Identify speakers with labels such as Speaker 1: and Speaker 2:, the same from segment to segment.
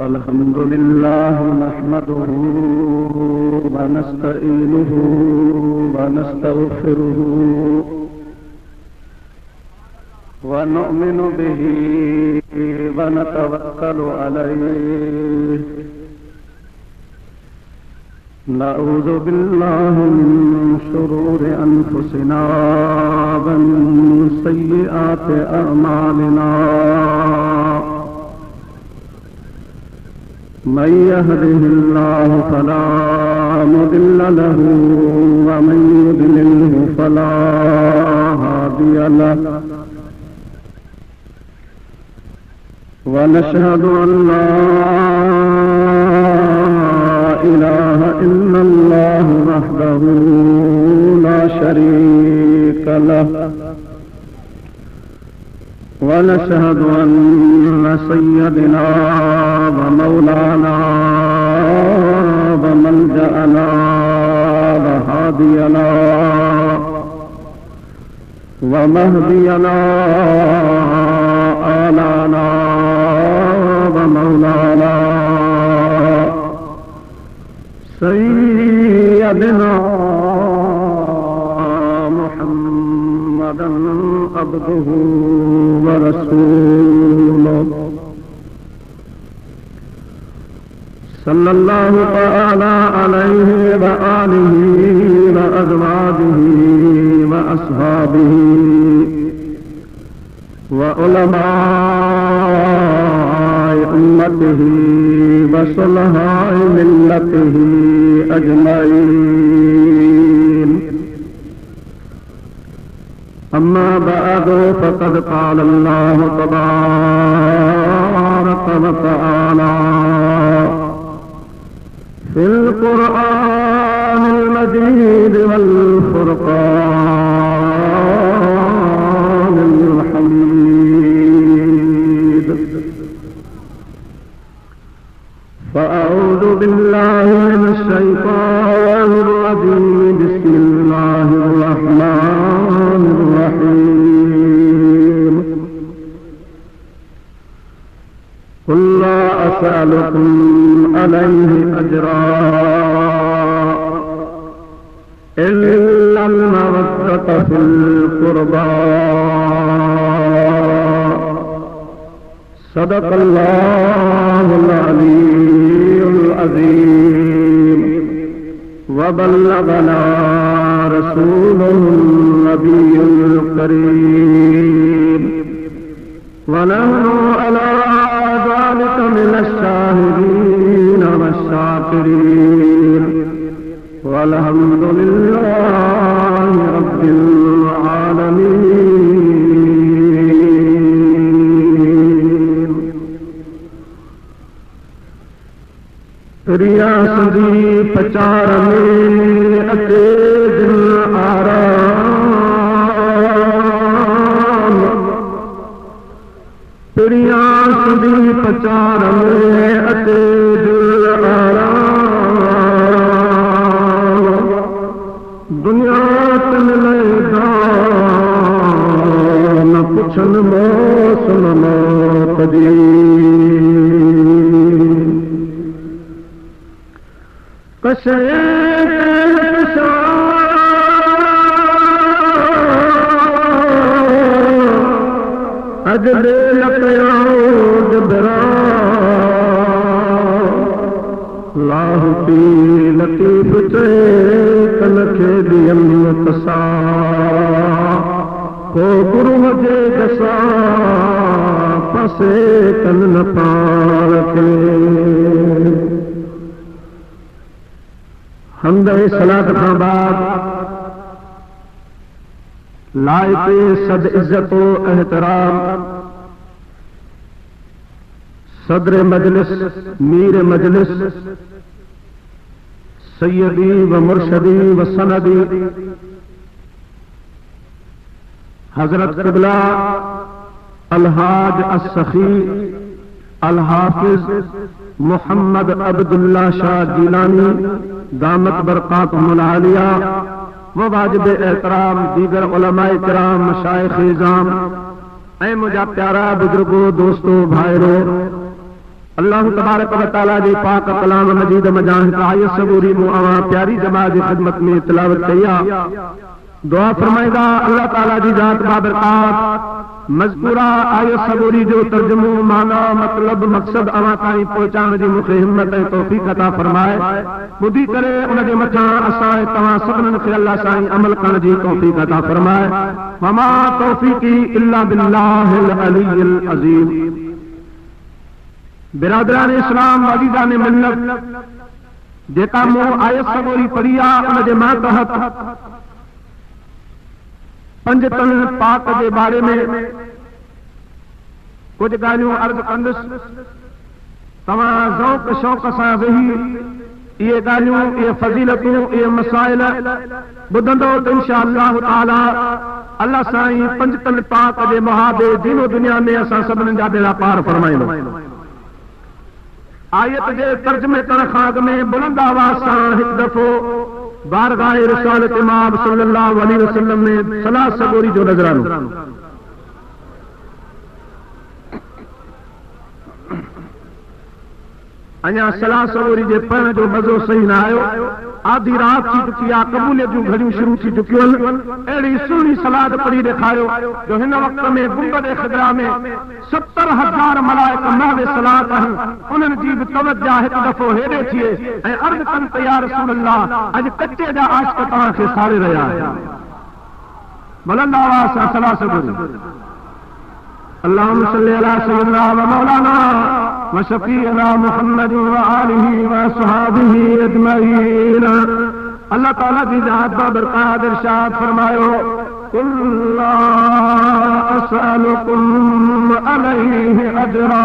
Speaker 1: अल्हम्दुलिल्लाह नहमदुहु व नस्तईनुहु व नस्तगफिरुहु व नु'मिनु बिही व नतवक्कलु अलैहि नऊज़ु बिल्लाहि मिन शुरूरि अनफुसिना व मिन सय्यिआति अअमालिना मन यहदिहिल्लाहु फला मुदिल्ल लहु व मन युद्लिल्हु फला हादिय लहु व नशहदु अन ला इलाहा इल्लल्लाहु वहदहु ला शरीक लहु व नशहदु अन्न सय्यदना व मौलाना व मल्जअना व हादियना व महदियना आलाना व मौलाना सय्यदना मुहम्मदन अब्दुहु व रसूलुहु सल्लल्लाहु तआला अलैहि व आलिहि व अज़वाजिहि व अस्हाबिहि व उलमाए उम्मतिहि व सुलहाए मिल्लतिहि अजमईन। अम्मा बअदु फ़क़द क़ाल अल्लाहु तबारक व तआला फिल क़ुरआनिल मजीद वल फ़ुरक़ानिल हमीद। फ़अऊज़ु बिल्लाहि मिनश शैतानिर रजीम। बिस्मिल्लाहिर रहमानिर रहीम। क़ुल ला असअलुकुम अलैहि अजरा इल्लल मवद्दत फिल क़ुरबा। सदक़ल्लाहुल अलीयुल अज़ीम व बल्लगना रसूलुहुन नबियुल करीम व नहनु अला ज़ालिका मिनश शाहिदीन वश्शाकिरीन वल्हम्दुलिल्लाहि रब्बिल आलमीन। प्रिया संदी पचार में अचे दिन आराम। प्रिया संदी पचार में अचे दिल आराम। दुनिया तन लेदा न पुछन मौसम मौत दी। कशे अज दे लकयाउद बरा लाहुती लतीफ चे कन खे दियम तसा को गुरु जे दसा पासे कन न पार के। हमद सलात खां बाद लाइक़े सद इज्जत व एहतराम सदर मजलिस मीर मजलिस सैयदी व मुर्शदी व सनदी हजरत क़िबला अलहाज अस्सखी अलहाफिज मोहम्मद अब्दुल्ला शाह जीलानी दामत बरकातुहुल आलिया व वाजिब एहतराम दीगर उलमाए किराम मशाइख़ इज़ाम ऐ मुझा प्यारा बुजुर्गो दोस्तों भाइरों अल्लाह तबारक व तआला जे पाक कलाम मजीद मजाहिद आयत सबूरी मुआवा प्यारी जमात की खिदमत में तिलावत कया। दुआ फरमाएगा अल्लाह ताला जी जात बाबरकात मज़कूरा आयत सबूरी जो तर्जुमो माना मतलब मकसद अवां ताईं पहुंचाइण जी मूंखे हिम्मत ऐं तौफ़ीक़ अता फरमाए। ॿुधी करे उन जे मथां असां तव्हां सभिनीनि खे अल्लाह साईं अमल करण जी तौफ़ीक़ अता फरमाए। वमा तौफ़ीक़ी इल्ला बिल्लाहिल अलीयिल अज़ीम। बिरादरान इस्लाम अज़ीज़ान मिल्लत जेका मूं आयत सबूरी पढ़ी आहे उन जे मातहत पंज तन पाक के बारे में कुछ गालियों अर्ज कंदुसि। तव्हां ज़ौक़ शौक़ सां वेही ये गालियों ये फज़ीलतूं ये मसाइल ॿुधंदो त इंशाअल्लाह ताला अल्लाह साईं पंज तन पाक के मुहाबे दीनो दुनिया में असां सभिनीनि जा बेड़ा पार फरमाईंदो। आयत जे तर्जुमे करण खां अॻु में बुलंद आवाज़ सां हिकु दफ़ो बारगाह रिसालत इमाम सल्लल्लाहु अलैहि वसल्लम में सलाह सबूरी जो नजरानो। अञा सलाह सबूरी जे पढ़ण जो मज़ो सही न आयो। आधी रात थी चुकी आहे, क़बूलियत जूं घड़ियूं शुरू थी चुकियूं आहिनि। अहिड़ी सुहिणी सलाद पढ़ी ॾेखारियो जो हिन वक़्त में गुंबद ख़िदरा में 70,000 मलाइक महवे सलात आहिनि। उन्हनि जी बि तवज्जो हिकु दफ़ो हेॾे थिए ऐं अर्ज़ कनि त या रसूल अल्लाह अॼु कचे जा आशिक़ तव्हांखे साड़े रहिया आहिनि। बुलंद आवाज़ सां सलाह सबूरी। अल्लाहुम्मा सल्लि अला सय्यिदिना व मौलाना व शफीअना मुहम्मद व आलिहि व असहाबिहि अजमईन। अल्लाह ताला जी जात बाबरकात इरशाद फरमायो कुल ला असअलुकुम अलैहि अजरा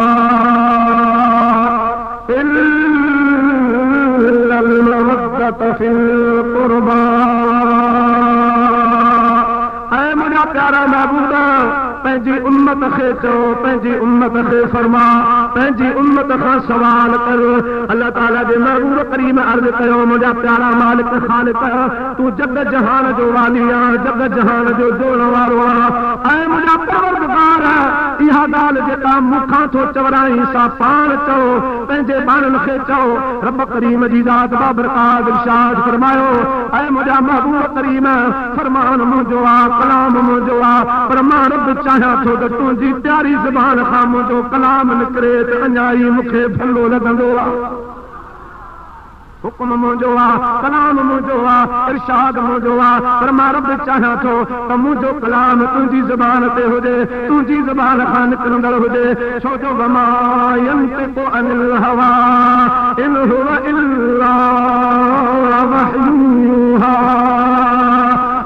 Speaker 1: इल्लल मवद्दत फिल कुर्बा। ऐ मुझा प्यारा महबूब पंहिंजी उम्मत खे चओ, पंहिंजी उम्मत खे फरमा, पंहिंजी उम्मत खां सवाल कर। अल्लाह ताला जे महबूब करीम अर्ज़ कयो मुंहिंजा प्यारा मालिक ख़ालिक तूं जग जहान जो वाली आहे, जग जहान जो जोड़ वारो आहे। ऐं मुंहिंजा परवरदिगार इहा ॻाल्हि जेका मूंखां थो चवराई सा पाण चओ, पंहिंजे ॿारनि खे चओ। रब करीम जी ज़ात बाबरकात इरशाद फरमायो ऐं मुंहिंजा महबूब करीम फरमान मुंहिंजो आहे, कलाम मुंहिंजो आहे, पर मां रब चाहियां थो त तुंहिंजी प्यारी ज़बान खां मुंहिंजो कलाम निकिरे त अञा ई मूंखे भलो लॻंदो आहे। हुक्म मुंहिंजो आहे, कलाम मुंहिंजो आहे, इरशाद मुंहिंजो आहे, पर मां रब चाहियां थो त मुंहिंजो कलाम तुंहिंजी ज़बान ते हुजे, तुंहिंजी ज़बान खां निकिरंदड़ हुजे। छो जो वमा यंतिकु अनिल हवा इन हुवा इल्ला वहयुन यूहा।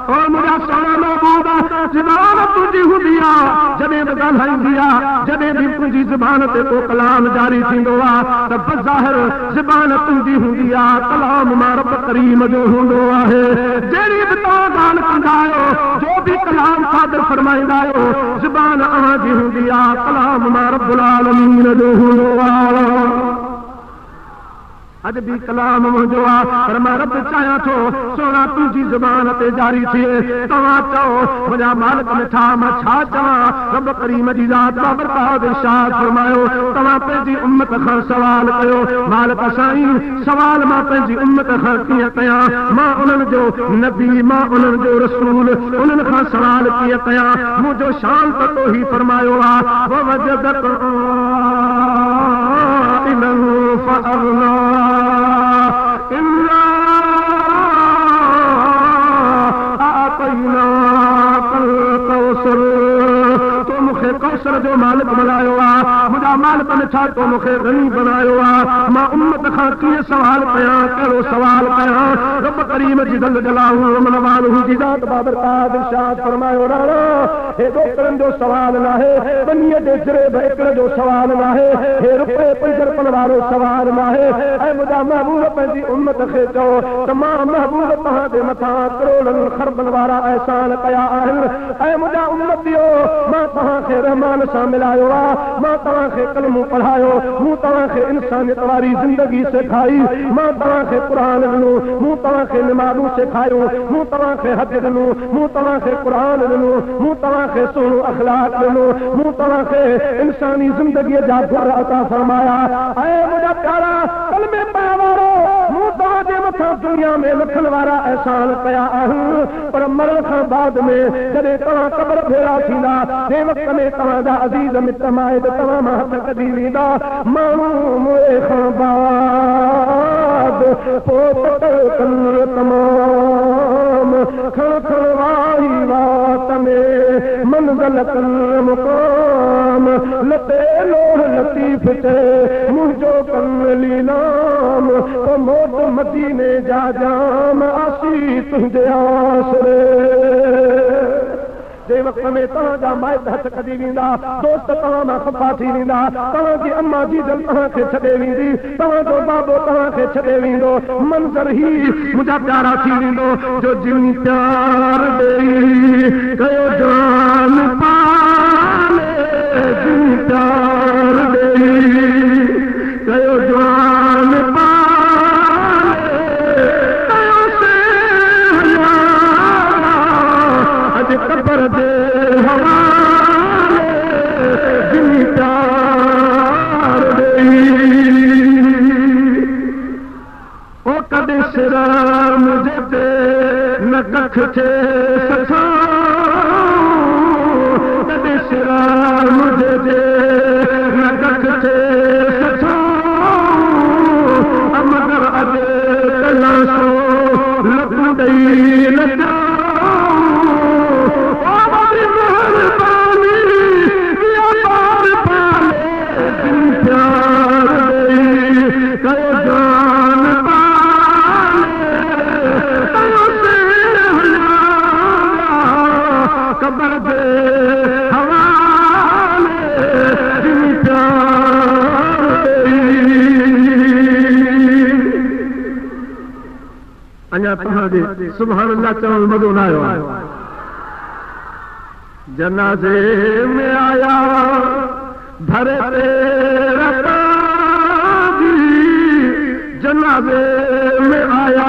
Speaker 1: ओ मुंहिंजा सोना महबूब ज़बान तुंहिंजी हूंदी आहे जॾहिं बि ॻाल्हाईंदी आहे, जॾहिं बि तुंहिंजी ज़बान ते को कलाम जारी थींदो आहे त बज़ाहिर ज़बान तुंहिंजी हूंदी आहे, कलाम मां रब करीम जो हूंदो आहे। जहिड़ी बि तव्हां ॻाल्हि कंदा आहियो, जो बि कलाम सादर फरमाईंदा आहियो, ज़बान अव्हां जी हूंदी आहे, कलाम मां रब्बुल आलमीन जो हूंदो आहे। अज भी कलाम मुंहिंजो आहे, पर मां रब चाहियां थो सोना तुंहिंजी ज़बान ते जारी थिए। तव्हां चओ मुंहिंजा मालिक मिठा मां छा चवां। रब करीम जी ज़ात बाबरकात इरशाद फरमायो तव्हां पंहिंजी उम्मत खां सवाल कयो। मालिक साईं सवाल मां पंहिंजी उम्मत खां कीअं कयां? मां उन्हनि जो नबी, मां उन्हनि जो रसूल, उन्हनि खां सवाल कीअं कयां? मुंहिंजो शान त तो ही फरमायो आहे ववजदक इलन फअगना इन्ना आतैनाकल कौसर। तो मूंखे कौसर जो मालिक बनायो आहे, मुंहिंजा मालिक ने छा तो मूंखे गनी बनायो आहे। मां उम्मत खां कीअं सवाल कयां, कहिड़ो सवाल कयां? रब करीम जी दल जलाहू मन वालहू जी ज़ात बाबरकात इरशाद फरमायो राणा हे डॉक्टरनि जो सवाल न आहे, बनीअ जे सिरे हिकिड़े जो सवाल न आहे, हे रुपए 5 रुपयनि वारो सवाल न आहे। ऐं मुंहिंजा महबूब पंहिंजी उम्मत खे चओ त मां महबूब तव्हां जे मथां करोड़नि खरबनि वारा एहसान कया आहिनि। ऐं मुंहिंजा उम्मतियो मां तव्हांखे रहमान सां मिलायो आहे, मां तव्हांखे कलमू पढ़ायो, मूं तव्हांखे इंसानियत वारी ज़िंदगी सेखारी, मां तव्हांखे क़ुरान ॾिनो, मूं तव्हांखे निमाज़ूं सेखारियो, मूं तव्हांखे हज ॾिनो, मूं तव्हांखे क़ुरान ॾिनो, मूं तव्हांखे सुहिणो अख़लाक़ ॾिनो, मूं तव्हांखे इंसानी ज़िंदगीअ जा गुर अता फरमाया। ऐ मुंहिंजा प्यारा कलमे पाइण वारो, मूं तव्हांजे मथां दुनिया में लखनि वारा एहसान कया आहिनि, पर मरण खां बाद में जॾहिं तव्हां क़ब्र भेरा थींदा, तंहिं वक़्त में तव्हांजा अज़ीज़ मिट माइट तव्हां मां हथ कढी वेंदा। माण्हू मुए खां बाद पोइ तमाम खण खण वाही वात में मंज़िल कन मुक़ाम लते लोह लतीफ़ ते मुंहिंजो कन लीलाम तो मोट मदीने जा जाम आसी तुंहिंजे आसरे। जे वक़्त में तव्हांजा माइट हथ कढी वेंदा, दोस्त तव्हां मां ख़फ़ा थी वेंदा, तव्हांजी अम्मा जी जल तव्हांखे छॾे वेंदी, तव्हांजो बाबो तव्हांखे छॾे वेंदो, मंज़र ही मुंहिंजा प्यारा थी वेंदो जो जिन प्यार ॾेई कयो जान पाले, जिन प्यार ॾेई कयो जान पाले, कयो से अॼु क़ब्र जे हवाले जिन प्यार ॾेई ओ कॾहिं सिर मुंहिंजे ते न कख थे सखा, कॾहिं सिर मुंहिंजे ते न कख थे सखा, मगर अॼु कला सो लखूं ॾेई लॻा सुभान अल्लाह चवण मज़ो न आयो। जनाज़े में आया भरे तेरा ताजी, जनाज़े में आया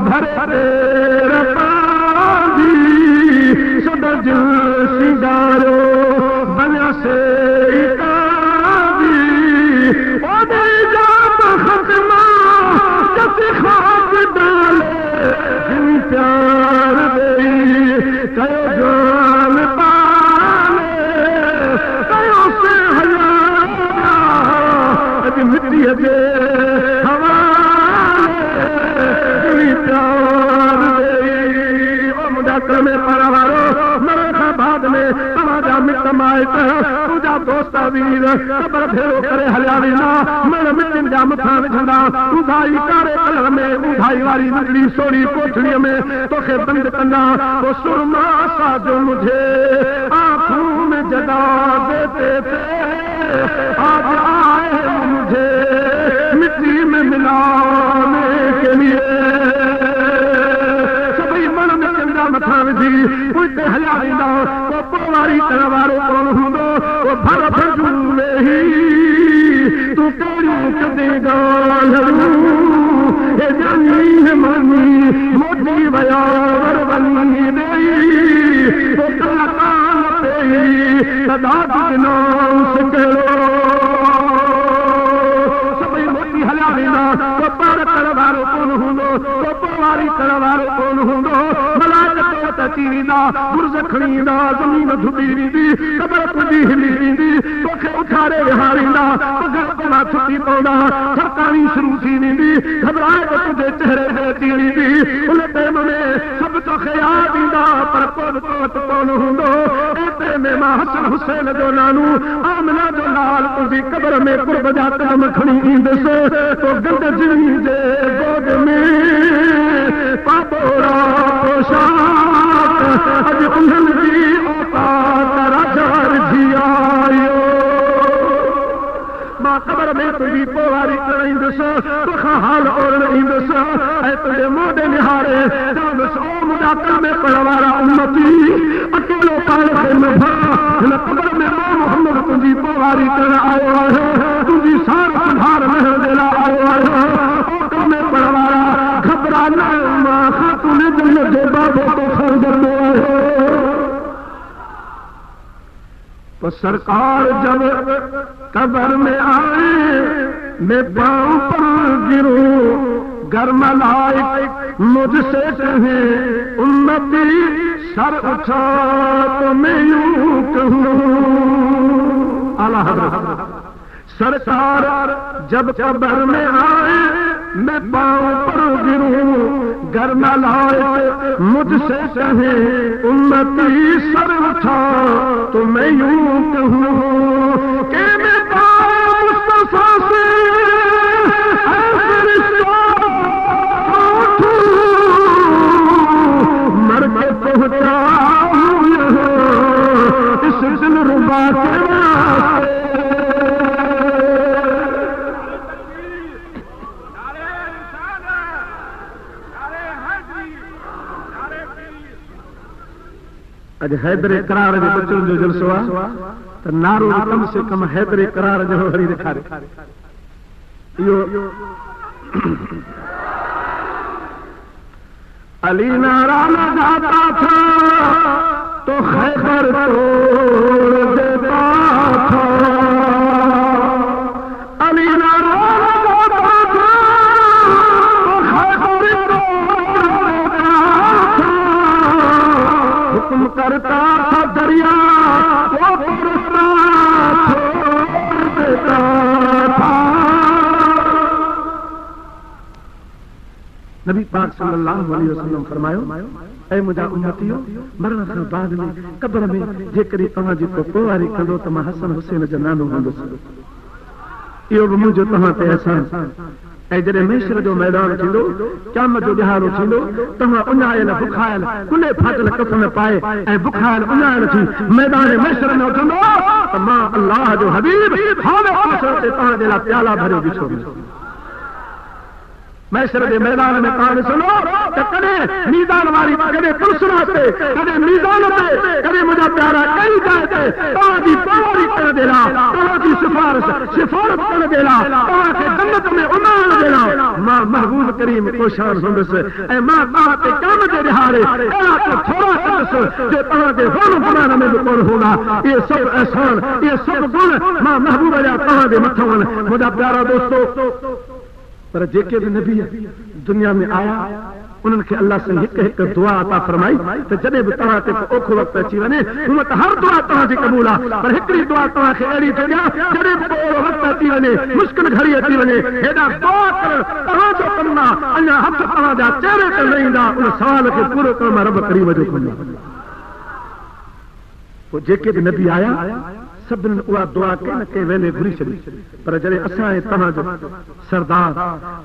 Speaker 1: भरे तेरा ताजी, सदा दिल सिंगारो बना से ताजी, ओ दे जात खत्मा जैसे खाक डाले, जिन प्यार ॾेई कयो जान पाले, कयो से हला अॼु मिटीअ जे हवाले, जिन प्यार ॾेई ओ मुंहिंजा कलमे पढ़ण वारो, मरण खां बाद में तव्हांजा मिट माइट तुंहिंजा दोस्त वीर क़ब्र भेरो करे हलिया वेंदा, मण मिटियुनि जा मथां विझंदा, ॿुधाई कारे कलर में ॿुधाई वारी नंढड़ी सोढ़ी कोठड़ीअ में तोखे बंदि कंदा, तो सुरमा सा जो मुझे आंखों में जगा देते थे, आज आए मुझे मिट्टी में मिलाने के लिए। सभई मण मिटियुनि जा मथां विझी उते हलिया वेंदा, को पोवारी करण वारो कोन हूंदो, को भर भजू वेही तूं कहिड़ियूं कॾहिं ॻाल्हियूं हे जानी मनी मोटी विया वरवनी ॾेई, तो कला कान पेई सदा ॾिनो सिकड़ो। सभई मोटी हलिया वेंदा, को पार करण वारो कोन हूंदो, को पोवारी करण वारो कोन हूंदो, मलाइक अची वेंदा, गुर्ज़ खणी ईंदा, ज़मीन धुॿी वेंदी, क़ब्र तुंहिंजी हिली वेंदी, तोखे उथारे विहारींदा, पघर तव्हां छुटी पवंदा, थकाणी शुरू थी वेंदी, घबराहट तुंहिंजे चहिरे ते अची वेंदी, उन टाइम में सभु तोखे यादि ईंदा, पर कोन तो वटि कोन हूंदो। एतिरे में मां हसन हुसैन जो नानू आमिना जो लाल तुंहिंजी क़ब्र में कुर्ब जा कदम खणी ईंदुसि, तो गंद जिनी जे गोद में पापोरा पोशाक अॼु उन्हनि जी औकात राजा जी आयो। मां क़ब्र में तुंहिंजी पोवारी करण ईंदुसि, तोखां हाल ओरण ईंदुसि, ऐं तुंहिंजे मोढे निहारे चवंदुसि, ओ मुंहिंजा कलमे पढ़ण वारा उम्मती, अकेलो पाण खे न भर, हिन क़ब्र में मां मोहम्मद तुझी पोवारी कर आयो है, तुझी सार सुधार महल आयो है। तुम्हें पड़वाया घबराना माँ खातून जन्नत के बाबों को खंजर दो है। तो सरकार जब कब्र में आए मैं पाँव पर गिरूं, घर मलाइक मुझसे कहे उम्मती सर उठा तो मैं यूं कहूं। आला हज़रत सरकार जब कब्र में आए मैं पाँव पर गिरूं, घर मलाइक मुझसे कहे उम्मती सर उठा तो मैं यूं कहूं कि मैं पाए मुस्तफा से मर के पहुंचा इस दिलरुबा के वास्ते। अज हैदर करार जे बचन जो जलसो आहे त नारो कम से कम हैदर करार जो हरी ॾेखारे। इहो अली नारा लगाता था तो खैबर तोड़ देता था, अली नारा लगाता था तो खैबर तोड़ देता था, हुक्म करता था दरिया वो पुरस्ता छोड़ देता था। नबी पाक सल्लल्लाहु अलैहि वसल्लम फरमायो ऐ मुंहिंजा उम्मतियो मरण खां बाद में कब्र में जेकॾहिं तव्हां जेको पोवारी कंदो त मां हसन हुसैन जो नालो हूंदुसि। इहो बि मुंहिंजो तव्हां ते अहसान। ऐं जॾहिं मेशर जो मैदान थींदो, क़यामत जो ॾिहाड़ो थींदो, तव्हां उञायल बुखायल कुले फाटल कफ़न पाए ऐं बुखायल उञायल थी मैदान मेशर में उथंदो त मां अल्लाह जो हबीब हाणे ते तव्हांजे लाइ प्याला भरे बीठो। मैशर के मैदान में कहानी सुनो तो कदे मीज़ान वाली कदे पुरसरा से कदे मीज़ान पे कदे मुझा प्यारा कई जाते ताजी पोवारी कर देला, ताजी सिफारत कर देला, ताके जन्नत में उमाल देला। मां महबूब करीम को शान हुंदस ए मां ताते काम दे दिहाड़े एला तो थोड़ा करस जे ताके होन बनाने में भी कोन होगा। ये सब एहसान ये सब गुण मां महबूब या कहां दे मथवन। मुझा प्यारा दोस्तों पर जेके भी नबी दुनिया में आया उन्हनि खे अल्लाह से हिक हिक दुआ अता फरमाई त जॾहिं बि तव्हां ते औखो वक़्तु अची वञे हूअं त हर दुआ तव्हांजी क़बूल आहे, पर हिकिड़ी दुआ तव्हांखे अहिड़ी थी ॾियां जॾहिं बि को वक़्तु अची वञे मुश्किल घड़ी अची वञे हेॾा दुआ कर तव्हांजो कमु आहे, अञा हथ तव्हांजा चहिरे ते न ईंदा, उन सवाल खे पूरो करण मां रब करीम जो कमु आहे। पोइ जेके बि नबी आया सभिनी उहा दुआ कंहिं न कंहिं वेले घुरी छॾी, पर जॾहिं असां तव्हांजो सरदार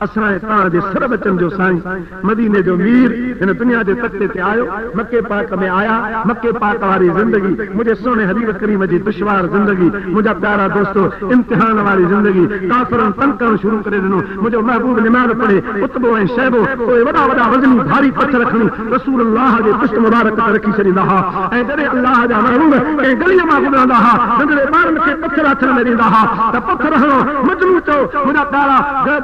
Speaker 1: असां तव्हांजे सरबचन जो साईं मदीने जो मीर हिन दुनिया जे तख़्ते ते आयो, मके पाक में आया, मके पाक वारी जिंदगी मुंहिंजे सोने हबीब करीम जी दुश्वार जिंदगी, मुंहिंजा प्यारा दोस्तों इम्तिहान वारी जिंदगी, काफ़िरनि तंग करणु शुरू करे ॾिनो। मुंहिंजो महबूब निमाज़ पढ़े उतबो ऐं शैबो उहे वॾा वॾा वज़नी भारी पथर खणी रसूलुल्लाह जे पुष्ट मुबारक ते रखी छॾींदा हुआ। ऐं जॾहिं अल्लाह जा महबूब कंहिं गलीअ मां गुज़रंदा हुआ नंढड़े ॿारनि खे पथर हथ में ॾींदा हुआ त पथर हणो मजनू चओ मुंहिंजा प्यारा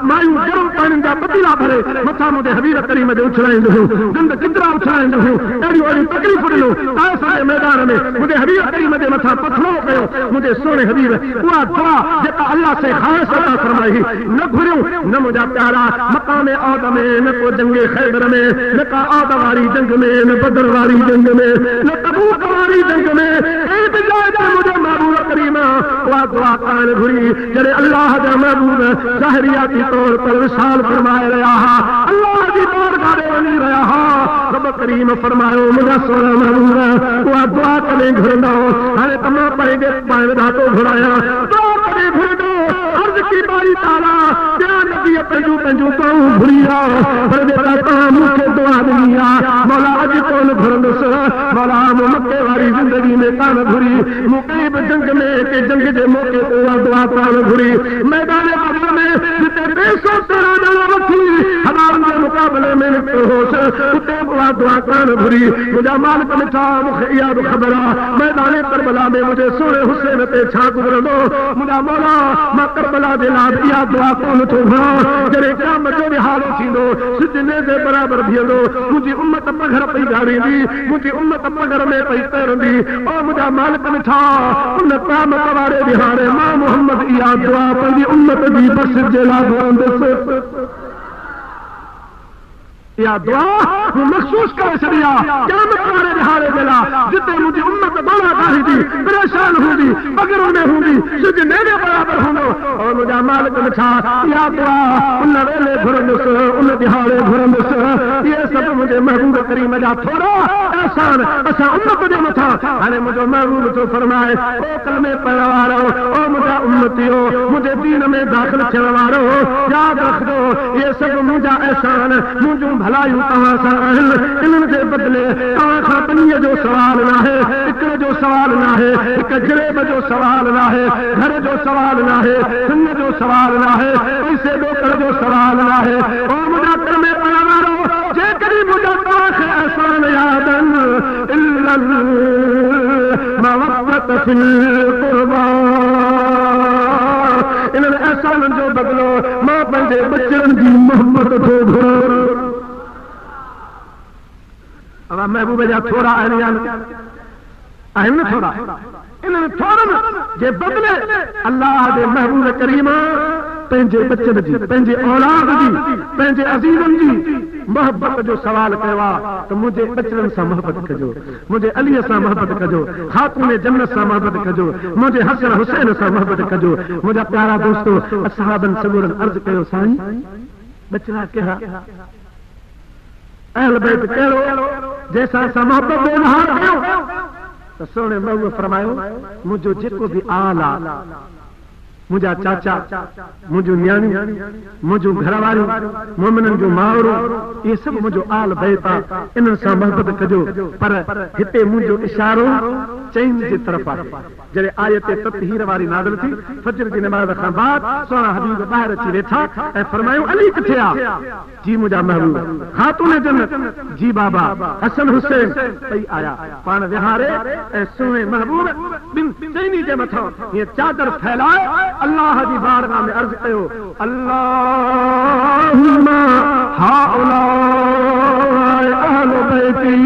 Speaker 1: मायूं गरम पाणियुनि जा पतीला भरे मथां मुंहिंजे हबीब करीम ते उछलाईंदो हुयूं, गंद कितिरा उछलाईंदो हुयूं, अहिड़ियूं अहिड़ियूं तकलीफ़ूं ॾिनो ताइफ़ जे मैदान में मुंहिंजे हबीब करीम जे मथां पथरो कयो। मुंहिंजे सोने हबीब उहा दुआ जेका अल्लाह से ख़ासि अता फरमाई न घुरियूं न मुंहिंजा प्यारा मक़ाम औद में न को जंगे खैबर में न का औद वारी जंग में न बदर वारी जंग में न तबूक वारी जंग में एक जाए ते मुंहिंजो महबूब करीम उहा दुआ करणु घुरी जॾहिं अल्लाह जा महबूब ज़ाहिरियाती तौर पर विसाल फरमाए रहा हा, अल्लाह जी बारगाह में वञी रहा हा, रब करीम फरमायो मुंहिंजा सोना महबूब उहा दुआ कॾहिं घुरंदो हाणे त मां पंहिंजे पाण ॾाढो घुरायां दुआ कॾहिं घुरंदो अर्ज़ की बारी ताला त्या नबी पंहिंजूं पंहिंजूं दुआऊं घुरिया पर जेका तव्हां मूंखे दुआ ॾिनी आहे मौला अॼु कोन घुरंदुसि, मौला मूं मके वारी ज़िंदगी में कान घुरी, मूं कंहिं बि जंग में कंहिं जंग जे मौक़े ते उहा दुआ कान घुरी। मैदान बदर में जिते 213 ॼणा वठी हज़ारनि जे मुकाबले में होश उते दुआ कान भुरी मुझा मालिक मिठा मुखे याद खबर मैदान करबला में मुझे सोने हुसैन ते छा गुजरंदो मुझा मौला मां करबला दे लाद या दुआ कोन थो जरे काम जो भी हाल थींदो सिजने जे बराबर बीहंदो मुझी उम्मत पघर पई गारींदी मुझी उम्मत पघर में पई तैरंदी ओ मुझा मालिक मिठा उन काम कवारे बिहारे मां मोहम्मद या दुआ पंहिंजी उम्मत जी बस जे लाइ या दुआ महसूस करे छड़िया क़यामत वारे दिहाड़े वेला जिते मुझी उम्मत दौड़ा गाही थी परेशान हूंदी बगैर में हूंदी सिज नेड़े बराबर हूंदो और मुझा मालिक मिठा या दुआ उन वेले घुरंदुस उन दिहाड़े घुरंदुस ये सब मुझे महबूब करीम जा थोड़ा एहसान असा उम्मत जे मथा हाणे मुझो महबूब तो फरमाए ओ कलमे पढ़ण वारो ओ मुझा उम्मतियो मुझे दीन में दाखिल थियण वारो याद रखदो ये सब मुझा एहसान मुझो भलायूं तव्हां सां आहिनि इन्हनि जे बदिले तव्हां खां पनीअ जो सवाल न आहे हिकिड़े जो सवाल न आहे हिकु जरेब जो सवाल न आहे घर जो सवाल न आहे सुन जो सवाल न आहे पैसे ॾोकड़ जो सवाल न आहे ओ मुंहिंजा कर में पढ़ण वारो जेकॾहिं मुंहिंजा तव्हांखे अहसान यादनि इल्लल मवक़्क़त फिल क़ुर्बा इन्हनि एहसाननि जो बदिलो मां पंहिंजे बचड़नि जी मोहबत थो घुरां महबूब जा थोड़ा आहिनि थोड़ा इन्हनि थोड़नि जे बदिले अल्लाह जे महबूब करीम पंहिंजे बचन जी पंहिंजे औलाद जी पंहिंजे अज़ीज़नि जी मोहब्बत जो सवाल कयो आहे त मुंहिंजे बचड़नि सां मोहब्बत कजो मुंहिंजे अलीअ सां मोहब्बत कजो ख़ातून जन्नत सां मोहब्बत कजो मुंहिंजे हसन हुसैन सां मोहब्बत कजो मुंहिंजा प्यारा दोस्तो असहाबनि सगुरनि अर्ज़ कयो साईं बचड़ा कहिड़ा अहल बैत कहिड़ो जंहिंसां असां मोहब्बत जो इज़हार कयो त सोने महबूब फरमायो मुंहिंजो जेको बि आल आहे मुंहिंजा चाचा मुंहिंजूं न्याणियूं मुंहिंजूं घर वारियूं मोमिननि जूं मावरूं इहे सभु मुंहिंजो आल बैत आहे इन्हनि सां मोहब्बत कजो पर हिते मुंहिंजो इशारो चैन जी तरफ़ आहे जॾहिं आयत तत्हीर वारी नाज़िल थी फजर जी नमाज़ खां बाद सोना हबीब ॿाहिरि अची वेठा ऐं फरमायूं अली किथे आहे जी मुंहिंजा महबूब ख़ातून जन्नत जी बाबा हसन हुसैन ॿई आया पाण विहारे ऐं सोने महबूब ॿिनि चैनी जे मथां हीअं चादर फैलाए अल्लाह जी बारगाह में अर्ज़ कयो अल्लाहुम्मा हाउलाए अहलु बैती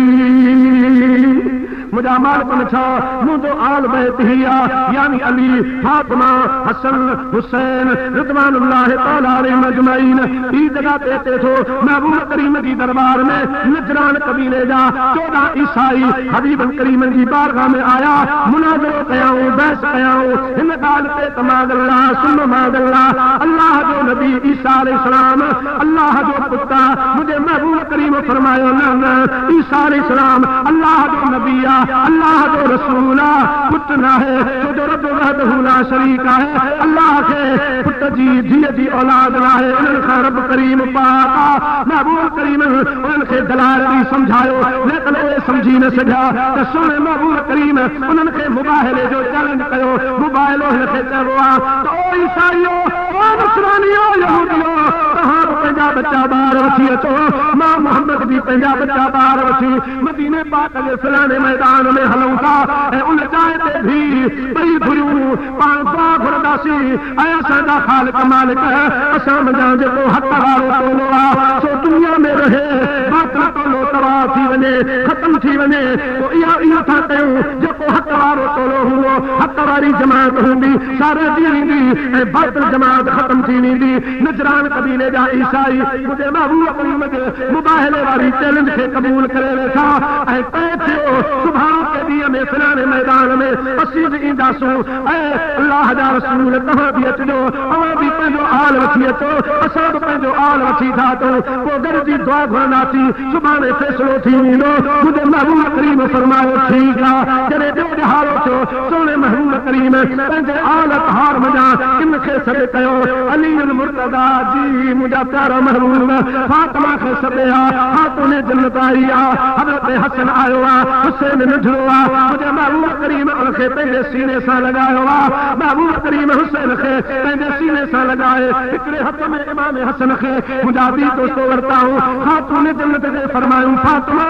Speaker 1: मुझा मालिक मिठा मुंहिंजो आल बैत ही आहे यानी अली फातिमा हसन हुसैन रिज़वानुल्लाह तआला अलैहिम अजमईन ई जगह ते अचे थो महबूब करीम जी दरबार में नजरान कबीले जा 14 ईसाई हबीब करीम जी बारगाह में आया मुनाज़रो कयाऊं बहस कयाऊं हिन ॻाल्हि ते तमागल्ला सुन मागल्ला अल्लाह जो नबी ईसा अलैहिस्सलाम अल्लाह जो पुत्र मुझे महबूब करीम फरमायो न ईसा अलैहिस्सलाम अल्लाह जो नबी आहे अल्लाह जो रसूल पुट न है जो रब वहदहू ला शरीक है अल्लाह के पुट जी धीअ जी औलाद न है उन्हनि खां रब करीम पाक महबूब करीम उन्हनि खे दलाल ॾेई सम्झायो लेकिन उहे सम्झी न सघिया त सोने महबूब करीम उन्हनि खे मुबाहिले जो चैलेंज कयो मुबाहिलो हिन खे चइबो आहे त ओ ईसाईओ ओ नसरानियो यहूदियो तव्हां बि पंहिंजा बच्चा ॿार वठी अचो मां मोहम्मद बि पंहिंजा बच्चा ॿार वठी मदीने पाक जे फिलाने मैदान में हलूं था ऐं उन जाइ ते भी ॿई घुरियूं पाण दुआ घुरंदासीं ऐं असांजा ख़ालिक मालिक असां मुंहिंजा जेको हक़ वारो टोलो आहे सो दुनिया में रहे बातिल टोलो तबाह थी वञे ख़तम थी वञे पोइ इहो था कयूं जेको हक़ वारो टोलो हूंदो हक़ वारी जमात हूंदी सारे ॾींदी ऐं बातिल जमात ख़तम थी वेंदी नजरान कबीले जा ईसाई मुंहिंजे महबूब करीम जे मुबाहिले वारी चैलेंज खे क़बूल करे वेठा ऐं तय थियो सुभाणे के ॾींहं में फिलाने मैदान में असीं बि ईंदासूं ऐं अल्लाह जा रसूल तव्हां बि अचिजो अवां बि पंहिंजो आल वठी अचो असां बि पंहिंजो आल वठी था अचूं पोइ घर जी दुआ घुरंदासीं सुभाणे फ़ैसिलो थी वेंदो मुंहिंजे महबूब करीम फरमायो ठीकु आहे जॾहिं ॿियो ॾिहाड़ो थियो सोने महबूब करीम पंहिंजे आल हार मञा किन खे सॾु कयो अली मुर्तज़ा जी मुंहिंजा प्यारा महबूब फातिमा खे सॾिया ख़ातून जन्नत आई आहे हज़रत हसन आयो आहे हुसैन नंढड़ो आहे मुंहिंजे महबूब करीम उनखे पंहिंजे सीने सां लॻायो आहे महबूब करीम हुसैन खे पंहिंजे सीने सां लॻाए हिकिड़े खत्म इमाम हसन खे मुजाबी दोस्तों वरता हूं खातून जन्नत ने फरमायूं फातिमा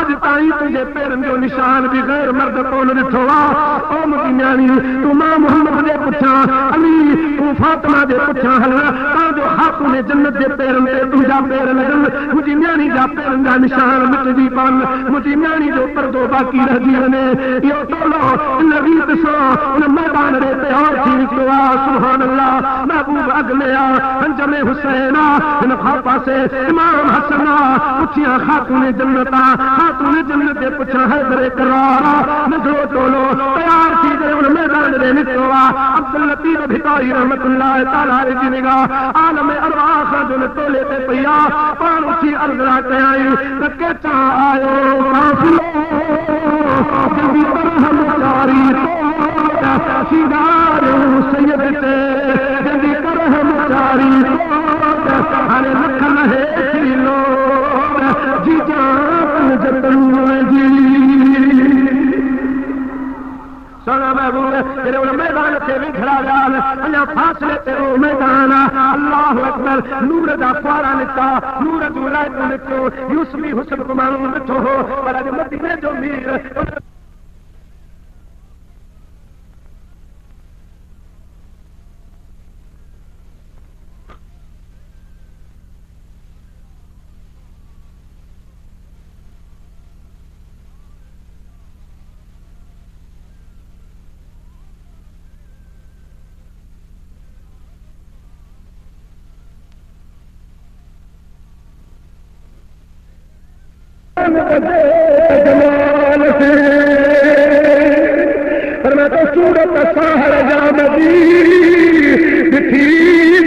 Speaker 1: अज ताई तुझे पैरन जो निशान भी गैर मर्द कोन ॾिठो आहे ओ मुंहिंजी न्याणी तू मां मोहम्मद जे पुठियां अली तू फातिमा जे पुठियां हल तांजो खातून जन्नत जे पैरन ते तुंहिंजा पैर लॻन मुंहिंजी न्याणी जा पैरन जा निशान मिटजी पवनि मुंहिंजी न्याणी जो पर्दो बाक़ी रहिजी वञे इहो टोलो इन रीत सां उन मैदान ते तयार थी निकितो आहे सुभान अल्लाह महबूब अॻिले आहे पंज में हुसैन आहे हिन खां पासे इमाम हसन आहे पुठियां खातून जन्नत आहे खातून जन्नत जे पुठियां हैदर करार नंढो टोलो तयार थी करे उन मैदान ते निकितो आहे अब्दुल लतीफ भिकारी रहमतुल्लाह तआला जी निगाह आलम अरवाह जो टोले ते पई आहे पाण उथी अर्ज़ कयाई त केचा आयो काफ़िलो जल्दी तरह मुचारी सीधारो सैयद ते जल्दी तरह मुचारी हाणे लखन है किलो जी जान जतन जी सोना महबूब तेरे उन मैदान ते विखरा जान अञा फासले ते ओ मैदान अल्लाह अकबर नूर दा फुआरा निकता नूर जो लाइट निकतो यूसुफी हुस्न को माण्हू ॾिठो हो पर अॼु मदीने जो मीर जमाल से पर मैं तो सूरत साहर जामदी दिखी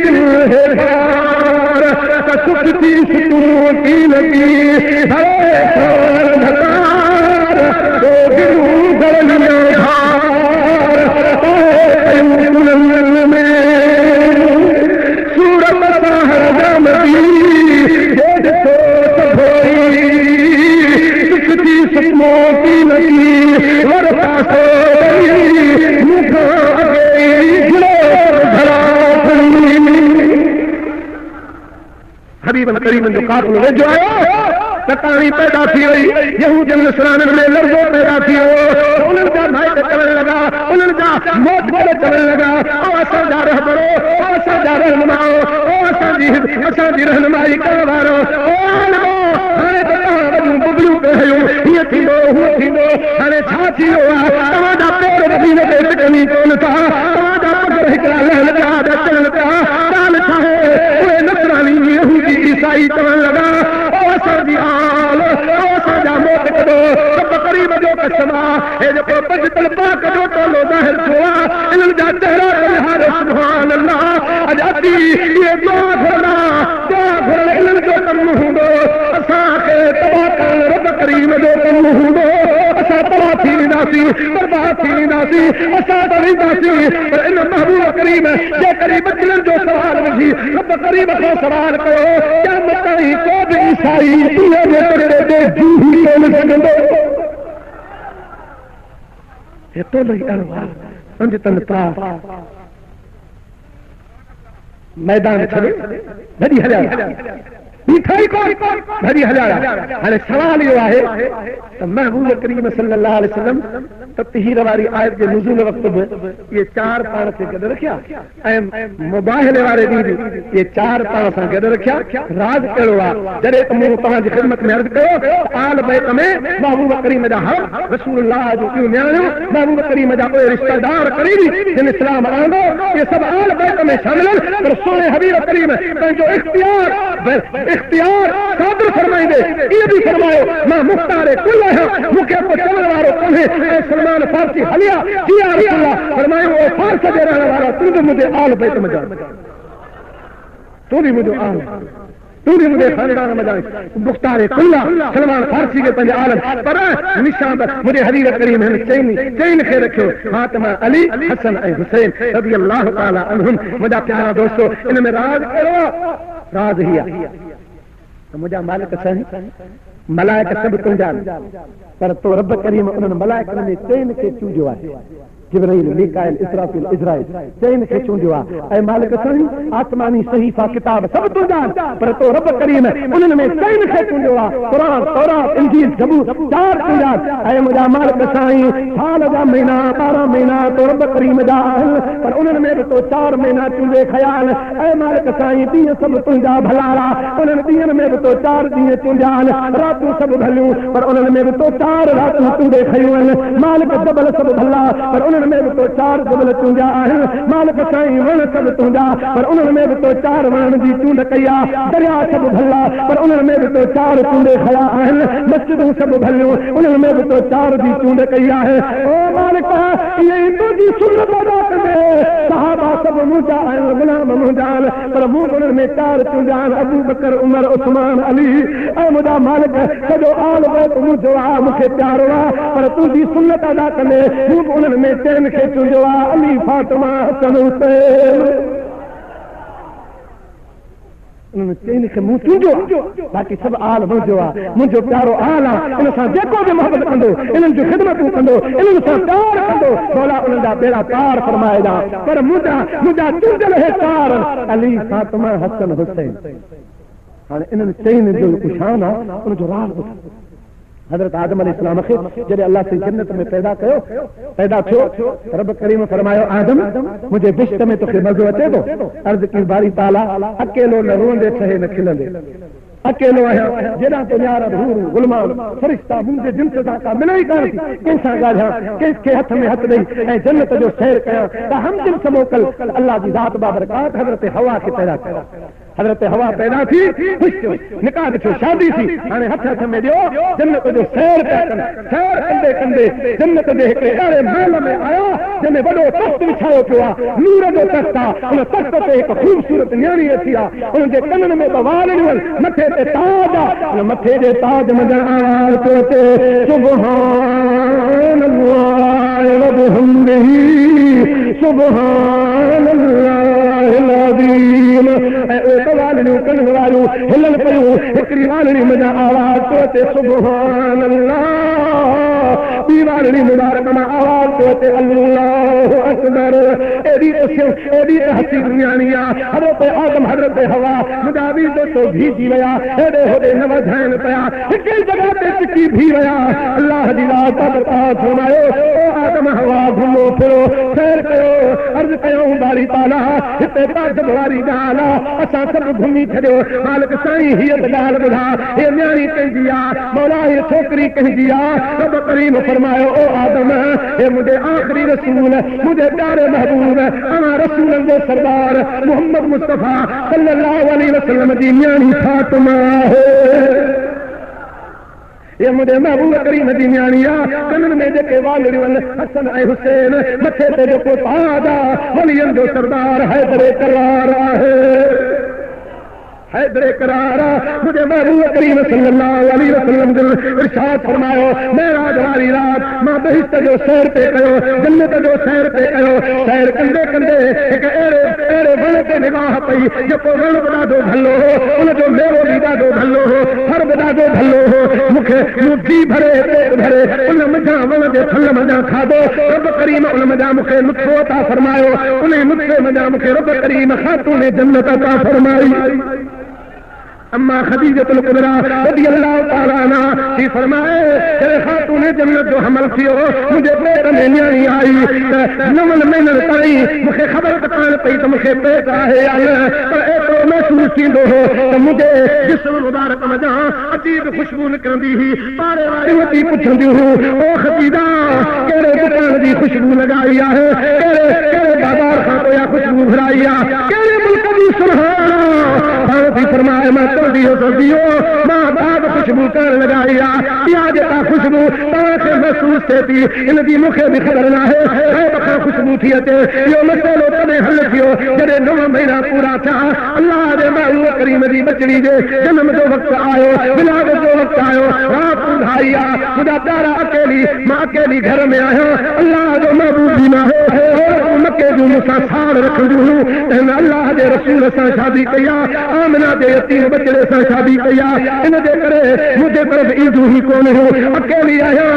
Speaker 1: दिल है प्यार कसुकती सुकून की लगी हरे धकार तो गिरूं गलियां हार में सूरत साहर जामदी मोती लगी और हबीब करीम जो काफिलो वेझो आयो कहानी पैदा थी वही यहूदन नसरानन में लड़ो पैदा थी हो उन्हनि जा भाई चवण लगा उन्हनि जा मौत करे चवण लगा ओ असांजा रहबरो ओ असांजा रहनुमाओ ओ असांजी रहनुमाई करण वारो ओ आलमो हाणे त तव्हां वॾियूं बुबलियूं कयो हीअं थींदो हूअं थींदो हाणे छा थी वियो आहे तव्हांजा पेर मदीने ते टिकनी कोन था तव्हांजा पग हिकिड़ा लहन पिया अचनि पिया ॻाल्हि छा आहे उहे नसरानी यहूदी ईसाई चवण लॻा ओ असांजी आल ओ असांजा मौत कढो रब करीम जो कसम आहे हे जेको बजतल पाक जो टोलो ज़ाहिर थियो आहे इन्हनि जा चहिरा निहारे सुभान अल्लाह अॼु अची इहे दुआ घुरण इन्हनि जो कमु हूंदो असांखे तबाह करण रब करीम जो कमु हूंदो असां तबाह थी वेंदासीं बर्बाद थी वेंदासीं असां त वेंदासीं पर इन महबूब करीम जे करीब दिलनि जो सवाल विझी रब करीम खां सवाल कयो क़यामत ताईं को बि ईसाई दुनिया जे करे ते जी कोन सघंदो एतो लई अरवा पंज तन पा मैदान छॾे भॼी हलिया बीठाई कोन भॼी हलिया हाणे सवाल इहो आहे त महबूब करीम सल्लल्लाहु अलैहि वसल्लम ततहीर वारी आयत जे नुज़ूल वक़्त बि इहे चार पाण खे गॾु रखिया ऐं मुबाहिले वारे ॾींहुं बि इहे चार पाण सां गॾु रखिया राज़ कहिड़ो आहे जॾहिं त मूं तव्हांजी ख़िदमत में अर्ज़ु कयो आल बैत में महबूब करीम जा हक़ रसूलुल्लाह जो ॿियूं नियाणियूं महबूब करीम जा उहे रिश्तेदार करीबी जिन इस्लाम आंदो इहे सभु आल बैत में शामिल आहिनि पर सोने हबीब करीम पंहिंजो इख्तियार सादर फरमाईंदे इहो बि फरमायो मां मुख्तार कुल आहियां मूंखे को चवण वारो कोन्हे ऐं सलमान फारसी हलिया जी या रसूल अल्लाह फरमायो ओ फारस जे रहण वारा तूं बि मुंहिंजे आल बैत में जा तूं बि मुंहिंजो आल तूं बि मुंहिंजे ख़ानदान में जा मुख्तार कुल सलमान फारसी के पंहिंजे आलम पर निशान मुंहिंजे हबीब करीम हिन चइनि खे रखियो फातिमा अली हसन ऐं हुसैन रज़ी अल्लाह तआला अन्हुम मुंहिंजा प्यारा दोस्तो इन में राज कहिड़ो राज ही आहे मुंहिंजा मालिक साईं मलाइक सभु तुंहिंजा पर तो रब करीम उन्हनि मलाइकनि में चइनि खे चूजियो आहे जिब्राइल मीकाइल इसराफील इजराइल चइन खे चूंडियो आहे ऐं मालिक साईं आसमानी सहीफ़ा किताब सब तुंहिंजा पर तो रब करीम उन्हनि में चइन खे चूंडियो आहे क़ुरान तौरात इंजील ज़बूर चार तुंहिंजा ऐं मुंहिंजा मालिक साईं साल जा महीना 12 महीना तो रब करीम जा आहिनि पर उन्हनि में बि तो 4 महीना चूंडे खया आहिनि ऐं मालिक साईं ॾींहं सभु तुंहिंजा भला उन्हनि ॾींहंनि में बि तो 4 ॾींहं चूंडिया आहिनि रातूं सभु भलियूं पर उन्हनि में बि तो 4 रातूं चूंडे खयूं आहिनि मालिक जबल सभु भला पर उन्हनि में बि तो 4 जबल चूंडिया आहिनि मालिक साईं वण सभु तुंहिंजा पर उन्हनि में बि तो 4 वणनि जी चूंड कई आहे दरिया सभु भला पर उन्हनि में बि तो 4 चूंडे खया आहिनि मस्जिदूं सभु भलियूं उन्हनि में बि तो 4 जी चूंड कई आहे ओ मालिक इहे तुंहिंजी सुन्नत अदा कंदे सहाबा सभु मुंहिंजा आहिनि गुलाम मुंहिंजा आहिनि पर मूं उन्हनि में 4 चूंडिया आहिनि अबू बकर उमर उस्मान अली ऐं मुंहिंजा मालिक सॼो आल बैत मुंहिंजो आहे मूंखे प्यारो आहे पर तुंहिंजी सुन्नत अदा कंदे मूं उन्हनि में 3 खे चूंडियो आहे अली फातिमा हसन हुसैन उन्होंने चैन खे मूं चूंडियो बाक़ी सभु आल मुंहिंजो आहे मुंहिंजो प्यारो आल आहे इन सां जेको बि मोहबत कंदो इन्हनि जूं ख़िदमतूं कंदो इन्हनि सां प्यार कंदो मौला उन्हनि जा बेड़ा पार फरमाएगा पर मुंहिंजा चूंडियल हे 4 अली फातिमा हसन हुसैन हाणे इन्हनि चैन जो शान आहे उनजो राज़ ॿुधो हज़रत आदम अलैहिस्सलाम खे जॾहिं अल्लाह से जन्नत में पैदा थियो रब करीम फरमायो आदम मुझे बिश्त में तोखे मज़ो अचे थो अर्ज़ की बारी ताला अकेलो न रोंदे ठहे न खिलंदे अकेलो आहियां जेॾां तो न्यारा हूर गुलमान फरिश्ता मुंहिंजे जिन्स सां का मिले ई कान थी कंहिंसां ॻाल्हायां कंहिंखे हथ में हथ ॾेई ऐं जन्नत जो सैर कयां त हम जिन्स मोकल अल्लाह जी ज़ात बाबरकात हज़रत हवा खे पैदा कयो हज़रत हवा पैदा थी निकाह थियो शादी थी हाणे हथ में ॾियो जन्नत जो सैर पिया कनि सैर कंदे कंदे जन्नत जे हिकिड़े अहिड़े महल में आया जंहिंमें वॾो तख़्त विछायो पियो आहे नूर जो तख़्त आहे उन तख़्त ते हिकु ख़ूबसूरत न्याणी अची आहे उनजे कननि में वालियूं आहिनि मथे ते ताज आहे उन मथे जे ताज मंझि आवाज़ पियो अचे सुभान अल्लाह व बिहम्दिही सुभान अल्लाहिल अज़ीम वालियूं कननि वारियूं हिलन पियूं हिकिड़ी वालड़ी मुंहिंजा आवाज़ पियो अचे सुभान अल्लाह ॿी वालड़ी मुबारक मां आवाज़ पियो अचे अल्लाहु अकबर एॾी हसीन न्याणी आहे हज़रत आदम हज़रत हवा मुंहिंजा बि दोस्तो भीजी विया हेॾे होॾे न वधाइनि पिया हिकु जॻह ते टिकी भी विया अल्लाह जी रात बरकत फरमायो ओ आदम हवा घुमो फिरो सैर कयो अर्ज़ कयूं बारी ताला हिते ताजब वारी ॻाल्हि आहे असां सभु घुमी छॾियो मालिक साईं हीअ त ॻाल्हि ॿुधा हीअ न्याणी कंहिंजी आहे मौला हीअ छोकिरी कंहिंजी आहे रब करीम फरमायो ओ आदम हे मुंहिंजे आख़िरी रसूल मुंहिंजे प्यारे महबूब अना रसूलनि जो सरदार मोहम्मद मुस्तफ़ा सल्लल्लाहु अलैहि वसल्लम जी न्याणी फातिमा ये मुझे महबूब करीम जी न्याणी आहे कननि में जेके वालड़ियूं आहिनि हसन ऐं हुसैन मथे ते जेको ताज आहे वलियनि जो सरदार हैदर करार आहे हैदर करार मुझे महबूब करीम सल्लल्लाहु अलैहि वसल्लम जो इरशाद फरमायो मेराज वारी रात मां बहिश्त जो सैर पे कयो जन्नत जो सैर पे कयो सैर कंदे कंदे हिकु अहिड़े वण ते निगाह पई जेको वण बि ॾाढो भलो हो उनजो मेवो बि ॾाढो भलो हो फर बि ॾाढो भलो हो मूंखे जी भरे पेट भरे उन मुंहिंजा वण जे फल मञा खाधो रब करीम उन मञा मूंखे नुस्ख़ो अता फरमायो उन नुस्ख़े मञा मूंखे रब करीम खातून जन्नत अता फरमाई अम्मा खदीजतुल कुबरा रज़ी अल्लाह तआला अन्हा थी फरमाए तेरे खातून जन्नत जो हमल थियो मुझे पेट में न्याणी आई नवल महीनन ताईं मूंखे ख़बर कान पई त मूंखे पेट आहे या न पर एतिरो महसूस थींदो हो त मुंहिंजे जिस्म मुबारक मज़ा अजीब ख़ुशबू निकिरंदी हुई पाड़े वारियूं अची पुछंदियूं हुयूं ओ ख़तीजा कहिड़े दुकान जी ख़ुशबू लॻाई आहे कहिड़े बाज़ार खां पोयां ख़ुशबू घुराई आहे कहिड़े मुल्क जी सुभाणे थी फरमाए मां दियो मां बाग खुशबू करण लगाई आहे इहा जेका खुशबू तव्हांखे महसूस थिए थी इन जी मूंखे बि ख़बर न आहे खां खुशबू थी अचे इहो मसइलो तॾहिं हल थियो जॾहिं 9 महीना पूरा थिया अल्लाह जे महबूब करीम जी बचड़ी जे जनम जो वक़्तु आयो विलादत जो वक़्तु आयो रात ॿुधाई आहे मुंहिंजा प्यारा मां अकेली घर में आहियां अल्लाह जो महबूब बि न के जो मुसा साड़ रखंदियूं इन अल्लाह दे रसूल सां शादी कया आमना दे यतीम बचड़े सां शादी कया इन दे करे मुझे तरफ ईंदू ही कोन हो अकेली आया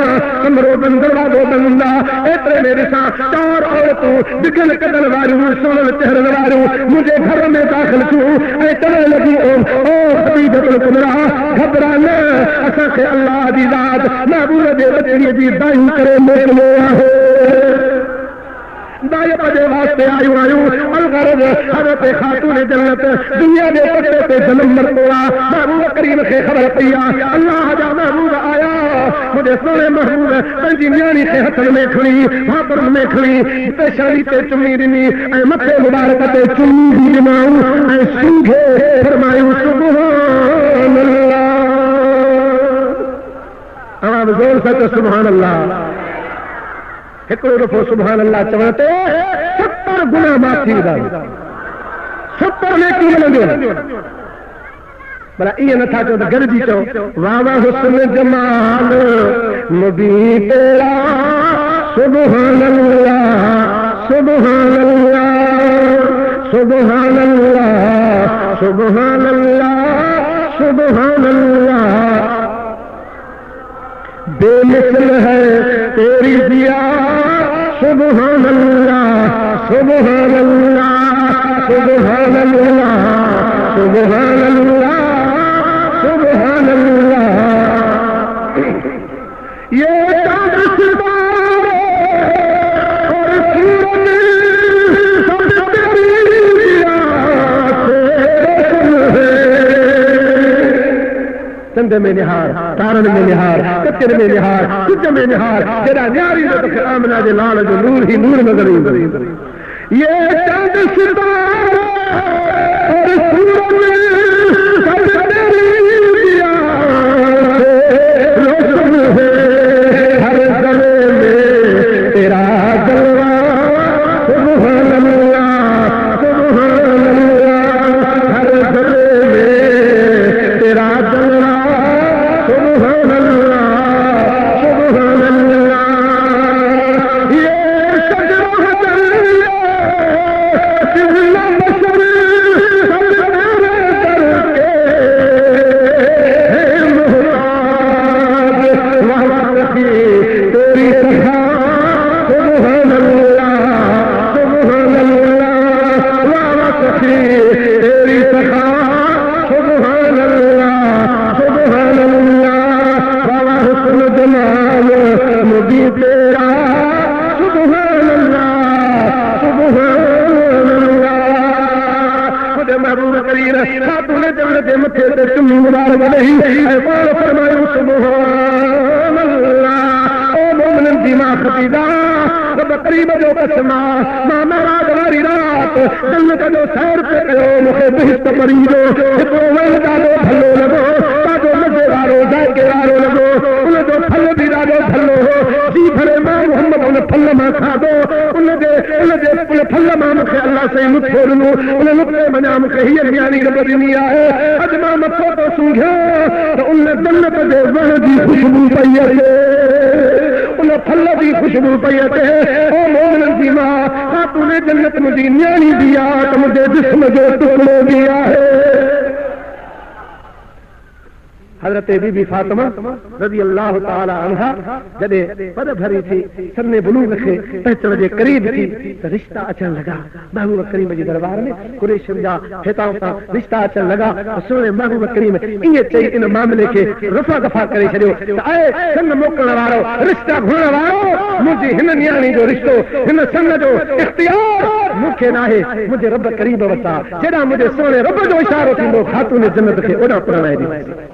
Speaker 1: कमरो बंद दरवाजो बंदा एतरे मेरे सां चार औरतूं दिखल कदल वारियूं सोनल चेहरन वारियूं मुझे घर में दाखिल थियूं ऐं चवण लॻियूं ओ खदीजतुल कुबरा घबरा न असांखे अल्लाह जी ज़ात महबूब जे बचड़ीअ जी दायूं करे मोकिलियो आहे दायत जे वास्ते आयूं अलगरज हज़रत खातून जन्नत दुनिया जे पटे ते जन्म वरितो आहे महबूब करीम खे ख़बर पई आहे अल्लाह जा महबूब आया मुझे सोने महबूब पंहिंजी न्याणी खे हथनि में खणी भाकुरनि में खणी पेशानी ते चुमी ॾिनी ऐं मथे मुबारक ते चुमी बि ॾिनाऊं ऐं सूंघे फरमायूं सुभान अल्लाह आवाज़ ज़ोर सां चओ सुभान अल्लाह हिकिड़ो दफ़ो सुभान अल्लाह चवण ते 70 गुना माफ़ थी वेंदा 70 नेकी मिलंदियूं भला ईअं नथा चओ त गॾिजी चओ वाह वाह हुस्न जमाल नबी तेरा सुभान अल्लाह सुभान अल्लाह सुभान अल्लाह सुभान अल्लाह सुभान अल्लाह बेमिसल है तेरी दिया सुभान अल्लाह सुभान अल्लाह सुभान अल्लाह सुभान अल्लाह सुभान अल्लाह ये चाँद सितारे और सूरज सब तेरी दिया चंद में निहार तारन में निहार कचर में निहार कुछ में निहार जरा न्यारी तो आमना जे लाल जो नूर ही नूर नजर ईंदो ये चंद सितारे और सूरज सब तेरी दिया रोशन है हर जले में तेरा जलवा सुभान अल्लाह सुभान अल्लाह हर जले में तेरा जलवा सुभान अल्लाह सुभान अल्लाह ये शजरा जल्ले सिवला बशर सब तेरे करके मोहताज तेरी सखा सुभान अल्लाह सुभान अल्लाह तेरी सखा सुभान अल्लाह सुभान अल्लाह बाबा हुस्न जमाल नबी तेरा सुभान अल्लाह सुभान अल्लाह खुद महबूब करीम खातून जन्नत के मथे ते चुम्मी मुबारक नहीं ऐ पाल फरमायो सुभान अल्लाह ओ मोमिन जी मां खतीदा रब करीम जो कसमा मां मेराज वारी रात जन्नत जो सैर पे कयो मूंखे बहिश्त मरीजो हिकिड़ो वण ॾाढो भलो लॻो ॾाढो मज़े वारो जाइके वारो लॻो उनजो फल बि ॾाढो भलो हो जी भरे मां मोहम्मद उन फल मां खाधो उनजे उन फल मां मूंखे अल्लाह साईं लुत्फो ॾिनो उन लुत्फे मञा मूंखे हीअ न्याणी रब ॾिनी आहे अॼु मां मथो थो सूंघियां त उन जन्नत जे वण जी ख़ुशबू पई अचे उन फल जी ख़ुशबू पई अचे ओ मोमिननि जी मां खातून जन्नत मुंहिंजी न्याणी बि आहे त मुंहिंजे जिस्म जो टुकड़ो बि आहे हजरत बीबी फातिमा रज़ी अल्लाह ताला अन्हा जॾहिं पद भरी थी सन्ने बुलूग खे पहुचण जे क़रीब थी त रिश्ता अचण लॻा महबूब करीम जे दरबार में कुरैशियुनि जा हितां खां रिश्ता अचण लॻा सोने महबूब करीम ईअं चई इन मामले खे रफ़ा दफ़ा करे छॾियो त आहे सन मोकिलण वारो रिश्ता घुरण वारो मुंहिंजी हिन न्याणी जो रिश्तो हिन सन जो इख़्तियार मूंखे नाहे मुंहिंजे रब करीब वटां जेॾां मुंहिंजे सोने रब जो इशारो थींदो खातून जन्नत खे ओॾां पुरणाए ॾींदासीं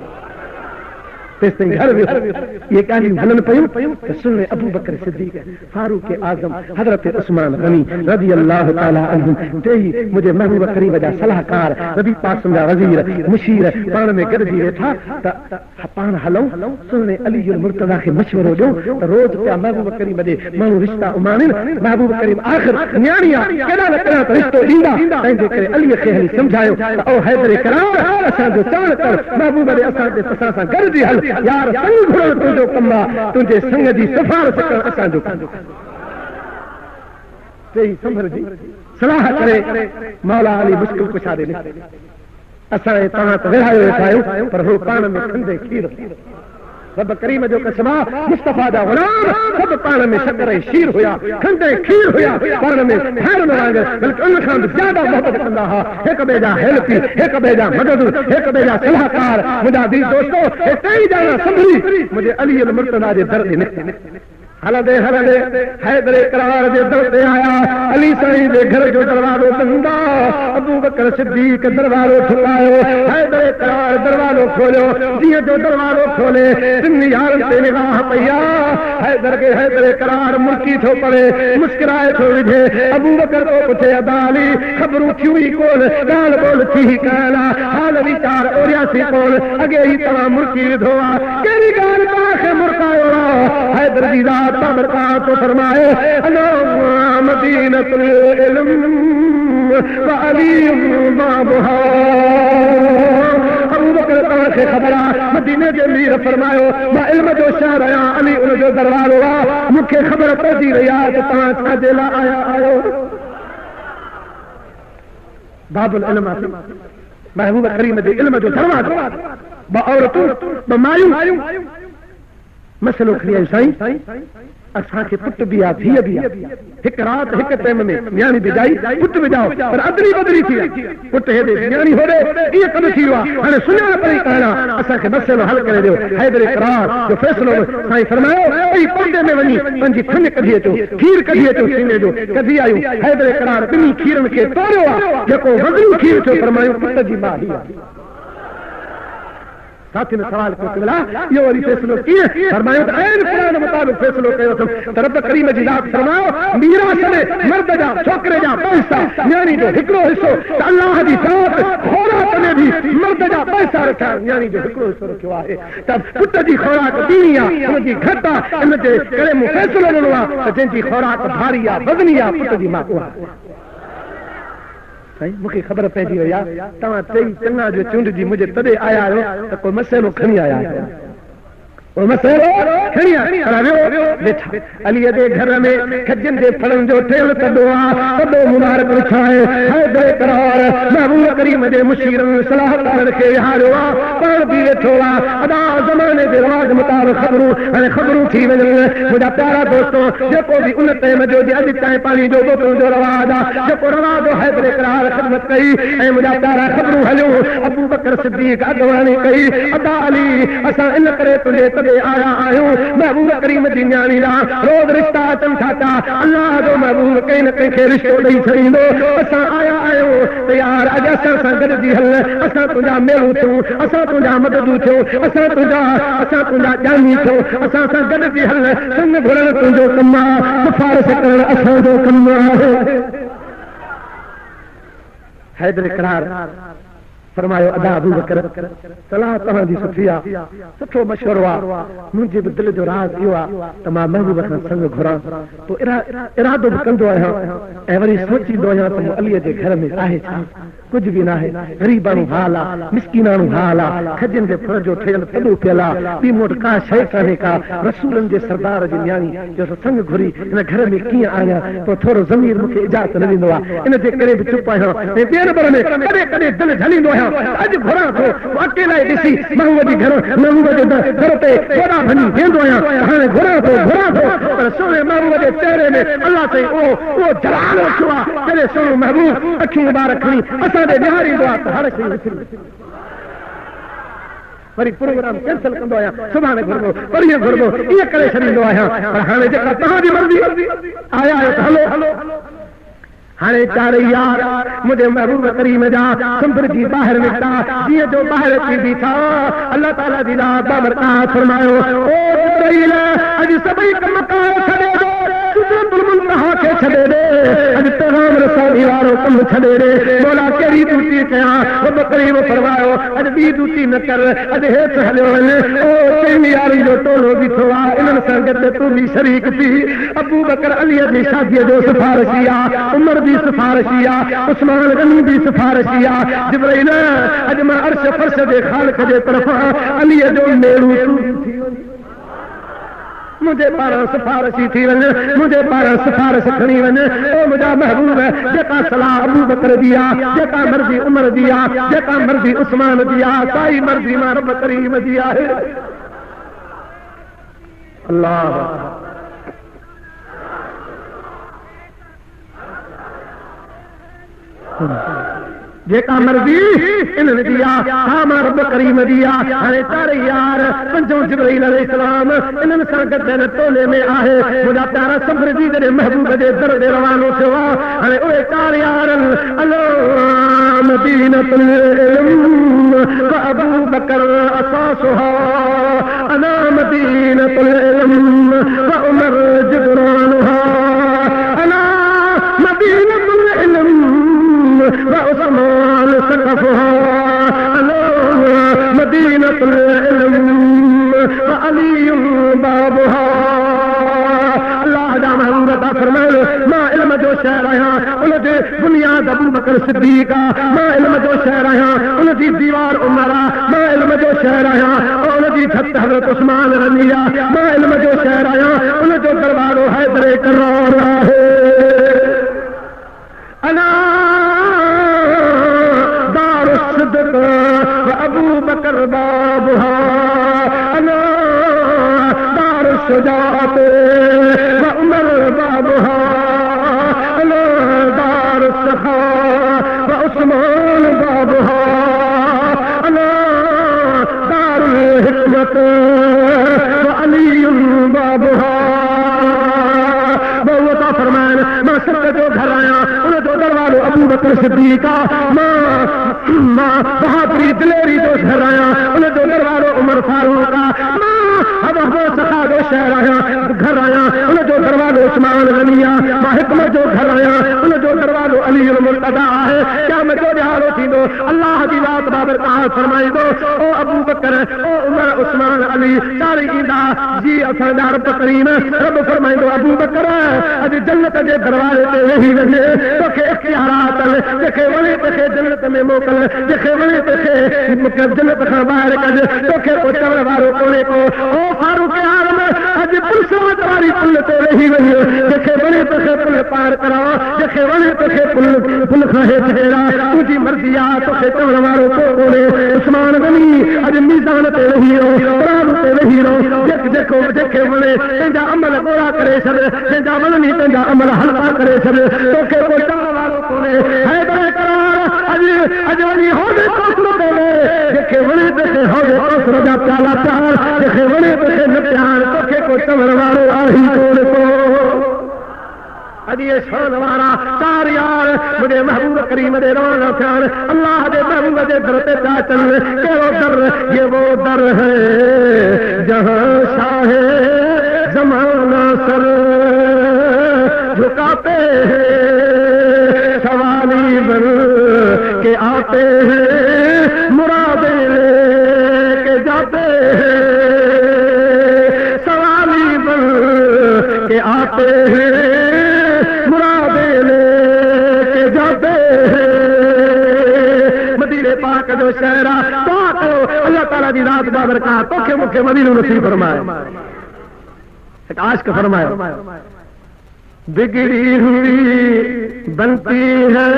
Speaker 1: ये कहानियूं हलन पयूं त सुन अबू बकर सिद्दीक़ फारूक आज़म हज़रत उस्मान गनी रज़ी अल्लाह ताला अन्हुम तेही मुझे महबूब करीम जा सलाहकार नबी पाक जा वज़ीर मुशीर पाण में गॾिजी वेठा त पाण हलूं सुन अलीउल मुर्तज़ा खे मशवरो ॾियो त रोज़ पिया महबूब करीम ॾे माण्हू रिश्ता उमाणनि महबूब करीम आख़िर न्याणी आहे केॾा न केॾा त रिश्तो ॾींदा तंहिंजे करे अलीअ खे हली सम्झायो त ओ हैदर करार असांजो चवण कर महबूब ॾे असां सां गॾिजी हल यार संग घुरण तुंहिंजो कमु आहे तुंहिंजे संग जी सिफारिश करणु असांजो कमु तेरी संभर जी सलाह करे मौला अली मुश्किल कुशा दे असां तव्हां त विहायो वेठा आहियूं पर हो पाण में खंदे खीर रब करीम जो कसमा मुस्तफा दा गुलाम सब पाण में शक्कर ऐं शीर हुया खंडे खीर हुया पाण में भैर न वांगुरु बल्कि उन खां बि ज्यादा मोहबत कंदा हुआ हिक ॿिए जा हेल्पी हिक ॿिए जा मदद हिक ॿिए जा सलाहकार मुंहिंजा दी दोस्तो हे टई ॼणा संभली मुंहिंजे अली अल मुर्तज़ा जे दर ते निकिता हलंदे हलंदे हैदर इकरार जे दर ते आया अली साईं जे घर जो दरवाज़ो बंद अबू बकर सिद्दीक़ दरवाज़ो ठुकायो हैदर इकरार दरवाज़ो खोलियो जीअं जो दरवाज़ो खोले तिन यारनि ते निगाह पई हैदर खे हैदर इकरार मुर्की थो पड़े मुस्कुराए थो विझे अबू बकर तो पुछे अदा अली ख़बरूं थियूं ई कोन ॻाल्हि ॿोल थी कान हाल वीचार ओरियासीं कोन अॻे ई तव्हां मुर्की विधो आहे कहिड़ी ॻाल्हि तव्हांखे मुर्कायो आहे हैदर जी रात बरकात फरमाए अना मदीनतुल इल्म व अली बाबुहा अबू बकर तव्हांखे ख़बर आहे मदीने जे मीर फरमायो मां इल्म जो शहर आहियां अली उन जो दरबारो आहे मूंखे ख़बर पइजी रही आहे त तव्हां छाजे लाइ आया आहियो बाबुल इल्म महबूब करीम जे इल्म जो दरवाज़ो ॿ औरतूं ॿ मायूं मसलो खणी आयूं साईं असांखे पुट बि आहे धीअ बि आहे हिक रात हिक टाइम में न्याणी बिजाई पुट विझाओ पर अदली बदली थी पुट हेॾे न्याणी होॾे ईअं कम थी वियो आहे हाणे सुञाण पई करण असांखे मसइलो हल करे ॾियो हैदर इकरार जो फ़ैसिलो साईं फरमायो ऐं पर्दे में वञी पंहिंजी खंड कढी अचो खीर कढी अचो सीने जो कढी आयूं हैदर इकरार ॿिन्ही खीरनि खे तोड़ियो आहे जेको वज़नी खीर थियो फरमायो पुट जी मां हीअ साथी ने सवाल कयो मिला यो वरी फैसलो किए फरमायो त ऐन कुरान मुताबिक फैसलो कयो त रब करीम जी ज़ात फरमायो मीरास में मर्द जा छोकरे जा पैसा न्याणी जो हिकिड़ो हिस्सो त अल्लाह जी ज़ात ख़ौराक में भी मर्द जा पैसा रखा न्याणी जो हिकिड़ो हिस्सो रखियो आहे त पुट जी ख़ौराक ॿीणी आहे हुन जी घटि आहे इन जे करे मूं फैसलो ॾिनो आहे त जंहिंजी ख़ौराक भारी आहे वज़नी आहे पुट जी मां उहा मूंखे ख़बर पइजी वई आहे तव्हां टई चङा जो चूंड जी मुंहिंजे तॾहिं आया आहियो त कोई मसइलो खणी आया आहियो अलीअ जे घर में खजनि जे फलनि जो ठहियल तॾो आहे तॾो मुबारक विछाए हैदर इकरार महबूब करीम जे मुशीरनि सलाहकारनि खे विहारियो आहे पाण बि वेठो आहे अदा ज़माने जे रवाज मुताबिक़ ख़बरूं थी वञनि मुंहिंजा प्यारा दोस्तो जेको बि उन टाइम जो अॼु ताईं पाणी जो बोतल जो रवाज आहे जेको रवाज हैदर इकरार ख़िदमत कई ऐं मुंहिंजा प्यारा ख़बरूं हलियूं अबू बकर सिद्दीक़ अॻवानी कई अदा अली असां इन करे तुंहिंजे आया आहियूं महबूब करीम जी न्याणी रोज़ रिश्ता अचनि था अल्लाह जो महबूब कंहिं न कंहिंखे रिश्तो ॾेई छॾींदो असां आया आहियूं त यार अॼु असां सां गॾिजी हल असां तुंहिंजा मेलूं थियूं असां तुंहिंजा मददूं थियूं असां तुंहिंजा ॼाणी थियूं असां सां गॾिजी हल संग घुरण तुंहिंजो कमु आहे सिफारिश करण असांजो कमु आहे हैदर इकरार फरमायो अदा अबू बकर सलाह तव्हांजी सुठी आहे सुठो मशवरो आहे मुंहिंजे बि दिलि जो राज़ इहो आहे त मां महबूब खां संग घुरां पोइ इरादो बि कंदो आहियां ऐं वरी सोचींदो आहियां त मूं अलीअ जे घर में आहे छा कुझु बि न आहे ग़रीबाणू हाल आहे मिसकीनाणू हाल आहे खजनि जे फल जो ठहियल तॾो पियल आहे ॿी मूं वटि का शइ कान्हे का रसूलनि जे सरदार जी न्याणी जो संग घुरी हिन घर में कीअं आहियां पोइ थोरो ज़मीर मूंखे इजाज़त न ॾींदो आहे इन जे करे बि चुप आहियां ऐं ॿिए नंबर में कॾहिं कॾहिं दिलि झलींदो आहियां अॼु घुरां थो अकेला ई ॾिसी महबूब जे घर ते घोड़ा भञी वेंदो आहियां हाणे घुरां थो पर सोने महबूब जे चहिरे में अल्लाह ताईं उहो जलाल रखियो आहे कॾहिं सोनो महबूब अखियूं ॿार खणी असांजे निहारींदो आहे त हर शइ विसरी वरी प्रोग्राम कैंसिल कंदो आहियां सुभाणे घुरबो परीहं घुरबो ईअं करे छॾींदो आहियां पर हाणे जेका तव्हांजी मर्ज़ी आया आहियो त हलो हाणे चार यार मुझे महबूब करीम जा संभर जी बाहर निकता जीअं जो बाहर अची बीठा अल्लाह ताला जी रात बरकत फरमायो ओ जिब्रील अॼु सभई कम कार छॾे दो सिदरतुल मुंतहा खे छॾे दे अॼु पैगाम रसानी वारो कम छॾे दे मौला कहिड़ी ड्यूटी कयां रब करीम फरमायो अॼु ॿी ड्यूटी न कर अॼु हेठि हलियो वञ ओ चईं यारनि जो टोलो बीठो आहे इन्हनि सां गॾु तूं बि शरीक थी अबू बकर अलीअ जी शादीअ जो सिफारिशी आहे उमर भी सिफारिशी आहे उस्मान गनी भी सिफारिशी आहे जिब्रील अॼु मां अर्श फर्श जे ख़ालिक जे तरफ़ां अलीअ जो मेलू मुझे पारा सिफारिशी थी वञे, मुझे पारा सिफारिश खणी वञे। ओ मुंहिंजा महबूब जेका सलाह अबू बकर दिया, जेका मर्ज़ी उमर दिया, जेका मर्ज़ी उस्मान दिया, साई मर्ज़ी मां रब करीम जी आहे। अल्लाह जेका मर्जी इन्हनि दिया, हा मां रब करीम दिया। हाणे तारे यार पंजो जिब्रील अलैहिस्सलाम इन्हनि सां गॾु टोले में आहे। मुंहिंजा प्यारा सफ़र जी जॾहिं महबूब जे दर ते रवानो थियो आहे, हाणे उहे चार यार अलो मदीनतुल इल्म व अबू बकर असासुहा, अना मदीनतुल इल्म व उमर जिब्रानुहा, अना मदीनतुल इल्म وعثمان سقفها، مدينة العلم وعلي بابها. اللہ دا محمود عطا فرمائے ماں علم جو شہر آیا انہوں دی بنیاد ابو بکر صدیقہ، ماں علم جو شہر آیا انہوں دی دیوار عمرہ، ماں علم جو شہر آیا انہوں دی چھت حضرت عثمان رضیہ، ماں علم جو شہر آیا انہوں جو دروازو حیدر کرار ہے. انا ابو بکر بابها، انا دار الشجاعت و عمر بابها، انا دار السخاء و عثمان بابها، انا دار الحکمت و علی بابها. وہ عطا فرمائے میں سب جو گھر آیا انہیں جو دروازو ابو بکر صدیقہ، ماں بہادری دلیری جو گھر آیا انہیں جو دروازو عمر فاروق، ماں ابو سخا جو شہر آیا گھر آیا انہیں جو دروازو عثمان غنیہ، ماں حکمت جو گھر آیا انہیں جو دروازو علی المرتضیٰ ہے. کیا میں جو جہالو تھی دو اللہ کی ذات بابرکات فرمائی دو. او ابو بکر او عمر عثمان علی چاری ایندا جی اساں دا رب کریم رب فرمائی دو ابو بکر اج جنت کے دروازے تے وہی ونے تو کہ اختیارات جکے ونے تے جنت میں موکل، جکے ونے تے جنت کھا باہر کج تو کہ پوچھن وارو کونے کو. او فاروق اعظم اج پولیس واری پل تے وہی ونے جکے ونے تے پل پار کرا، جکے ونے تے پل کھے تیرا تجھی مرضی آ تو کہ چون وارو کونے. عثمان غنی اج میزان تے وہی رو قرآن تے وہی رو دیکھو جکے ونے تنجا عمل پورا کرے سب تنجا عمل نہیں تنجا عمل ہلکا کرے سب تو کہ پوچھن وارو کونے ہے بڑے قرار اج ونی ہو دے کوسر تے جکے ونے تے ہو دے کوسر دا پیالہ پیار جکے ونے تے نہ پیار تو کہ پوچھن وارو آہی کون کو. یہ شان وارا چار یار مجھے محبوب کریم دے رونا پیار اللہ دے محبوب دے در تے چا چل کیڑو در یہ وہ در ہے جہاں شاہ زمانہ سر جھکاتے ہیں سوالی بن کے آتے ہیں مرادیں لے کے جاتے ہیں سوالی بن کے آتے ہیں پاک جو شہرہ پاک اللہ تعالیٰ دی رات بابرکات تو کہ مکھے مدینہ نصیب فرمائے. ایک عاشق فرمائے بگڑی ہوئی بنتی ہے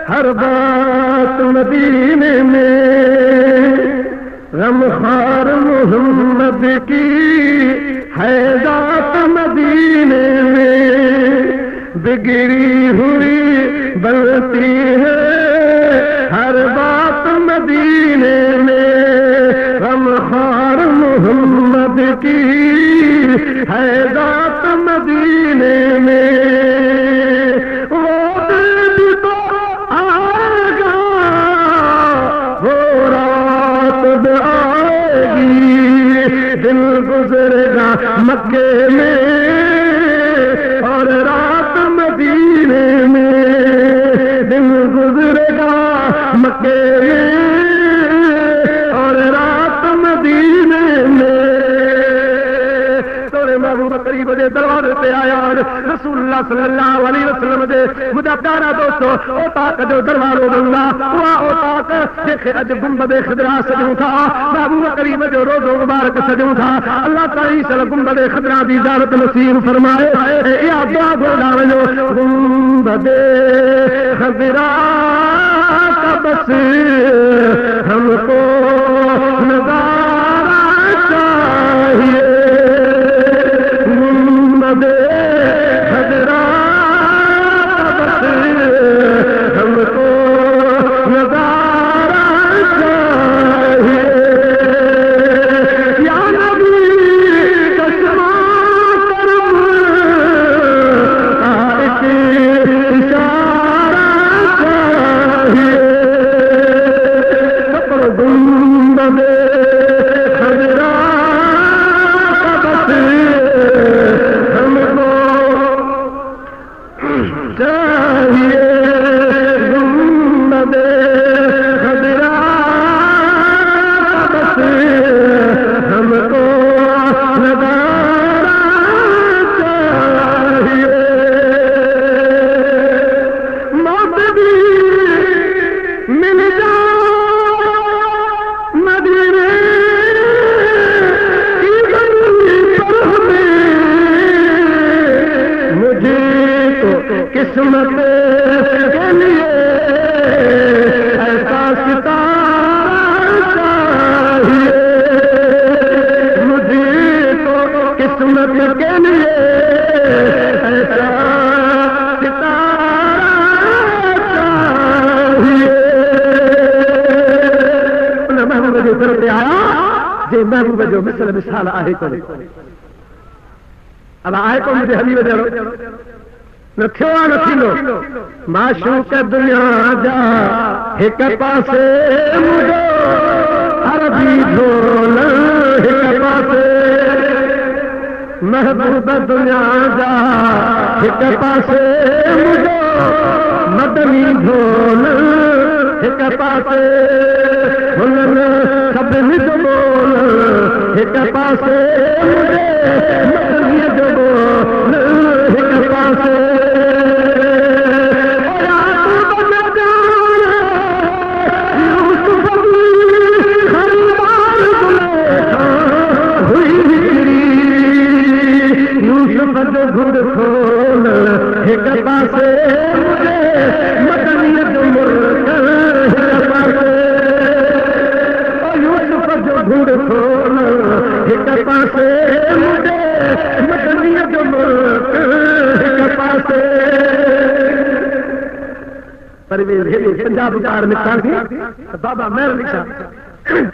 Speaker 1: ہر بات مدینے میں، غمخوار محمد کی ہے ذات مدینے میں، بگڑی ہوئی بنتی ہے ہر بات مدینے میں، غمخوار محمد کی ہے ذات مدینے میں. وہ دن تو آئے گا وہ رات بھی آئے گی، دن گزرے گا مکے میں اور رات مدینے میں، دن گزرے گا مکے اور رات مدینے میں. سونے محبوب करीम दे दरवाजे पे आया रसूलुल्लाह सल्लल्लाहु अलैहि वसल्लम दे मुझा प्यारा दोस्तों ओ ताक जो दरवाजो बंदा ओ ताक देखे अज गुंबद खिदरा सजूं था महबूब करीम जो रोज़ो मुबारक सजूं था अल्लाह ताला सल गुंबद खिदरा दी ज़ियारत नसीब फरमाए या दुआ बोला वजो गुंबद खिदरा का बस हमको नज़ारा चाहिए गुंबद खिदरा का बस हमको नज़ारा चाहिए या नबी चश्मा तरफ एक इशारा चाहिए गुंबद खिदरा का बस हमको चाहिए गुंबद खिदरा का बस हमको नज़ारा चाहिए मौत भी मिल जाए मदीने की गली पर हमें मुझे तो किस्मत के लिए ऐसा सितारा चाहिए मुझे तो किस्मत के लिए ऐसा सितारा चाहिए महबूब जो तरफ आया जे महबूब जो मिसल मिसाल आहे कोन्हे अब आहे को मुझे हबीब जहिड़ो न थियो आहे न थींदो माशूक दुनिया जा हिक पासे मुंहिंजो अरबी ढोल हिक पासे महबूब दुनिया जा हिक पासे मुंहिंजो मदनी ढोल हिक पासे हुननि सभिनी जो बोल हिक पासे मुंहिंजे मदनीअ जो बोल हिक पासे घुड़ खोल हिक पासे मुझे मदनीअ जो मुल्क हिक पासे यूसुफ जो घुड़ खोल हिक पासे मुझे मदनीअ जो मुल्क हिक पासे पर वे पंजाब कार निकिता बाबा महर लिखा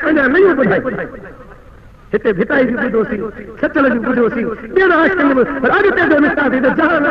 Speaker 1: अञा नहीं ॿुधाई हिते भिटाई जी ॿुधोसीं सचल जी ॿुधोसीं ॿियनि आशिक़नि पर अॻिते जो निकिता थी त जहान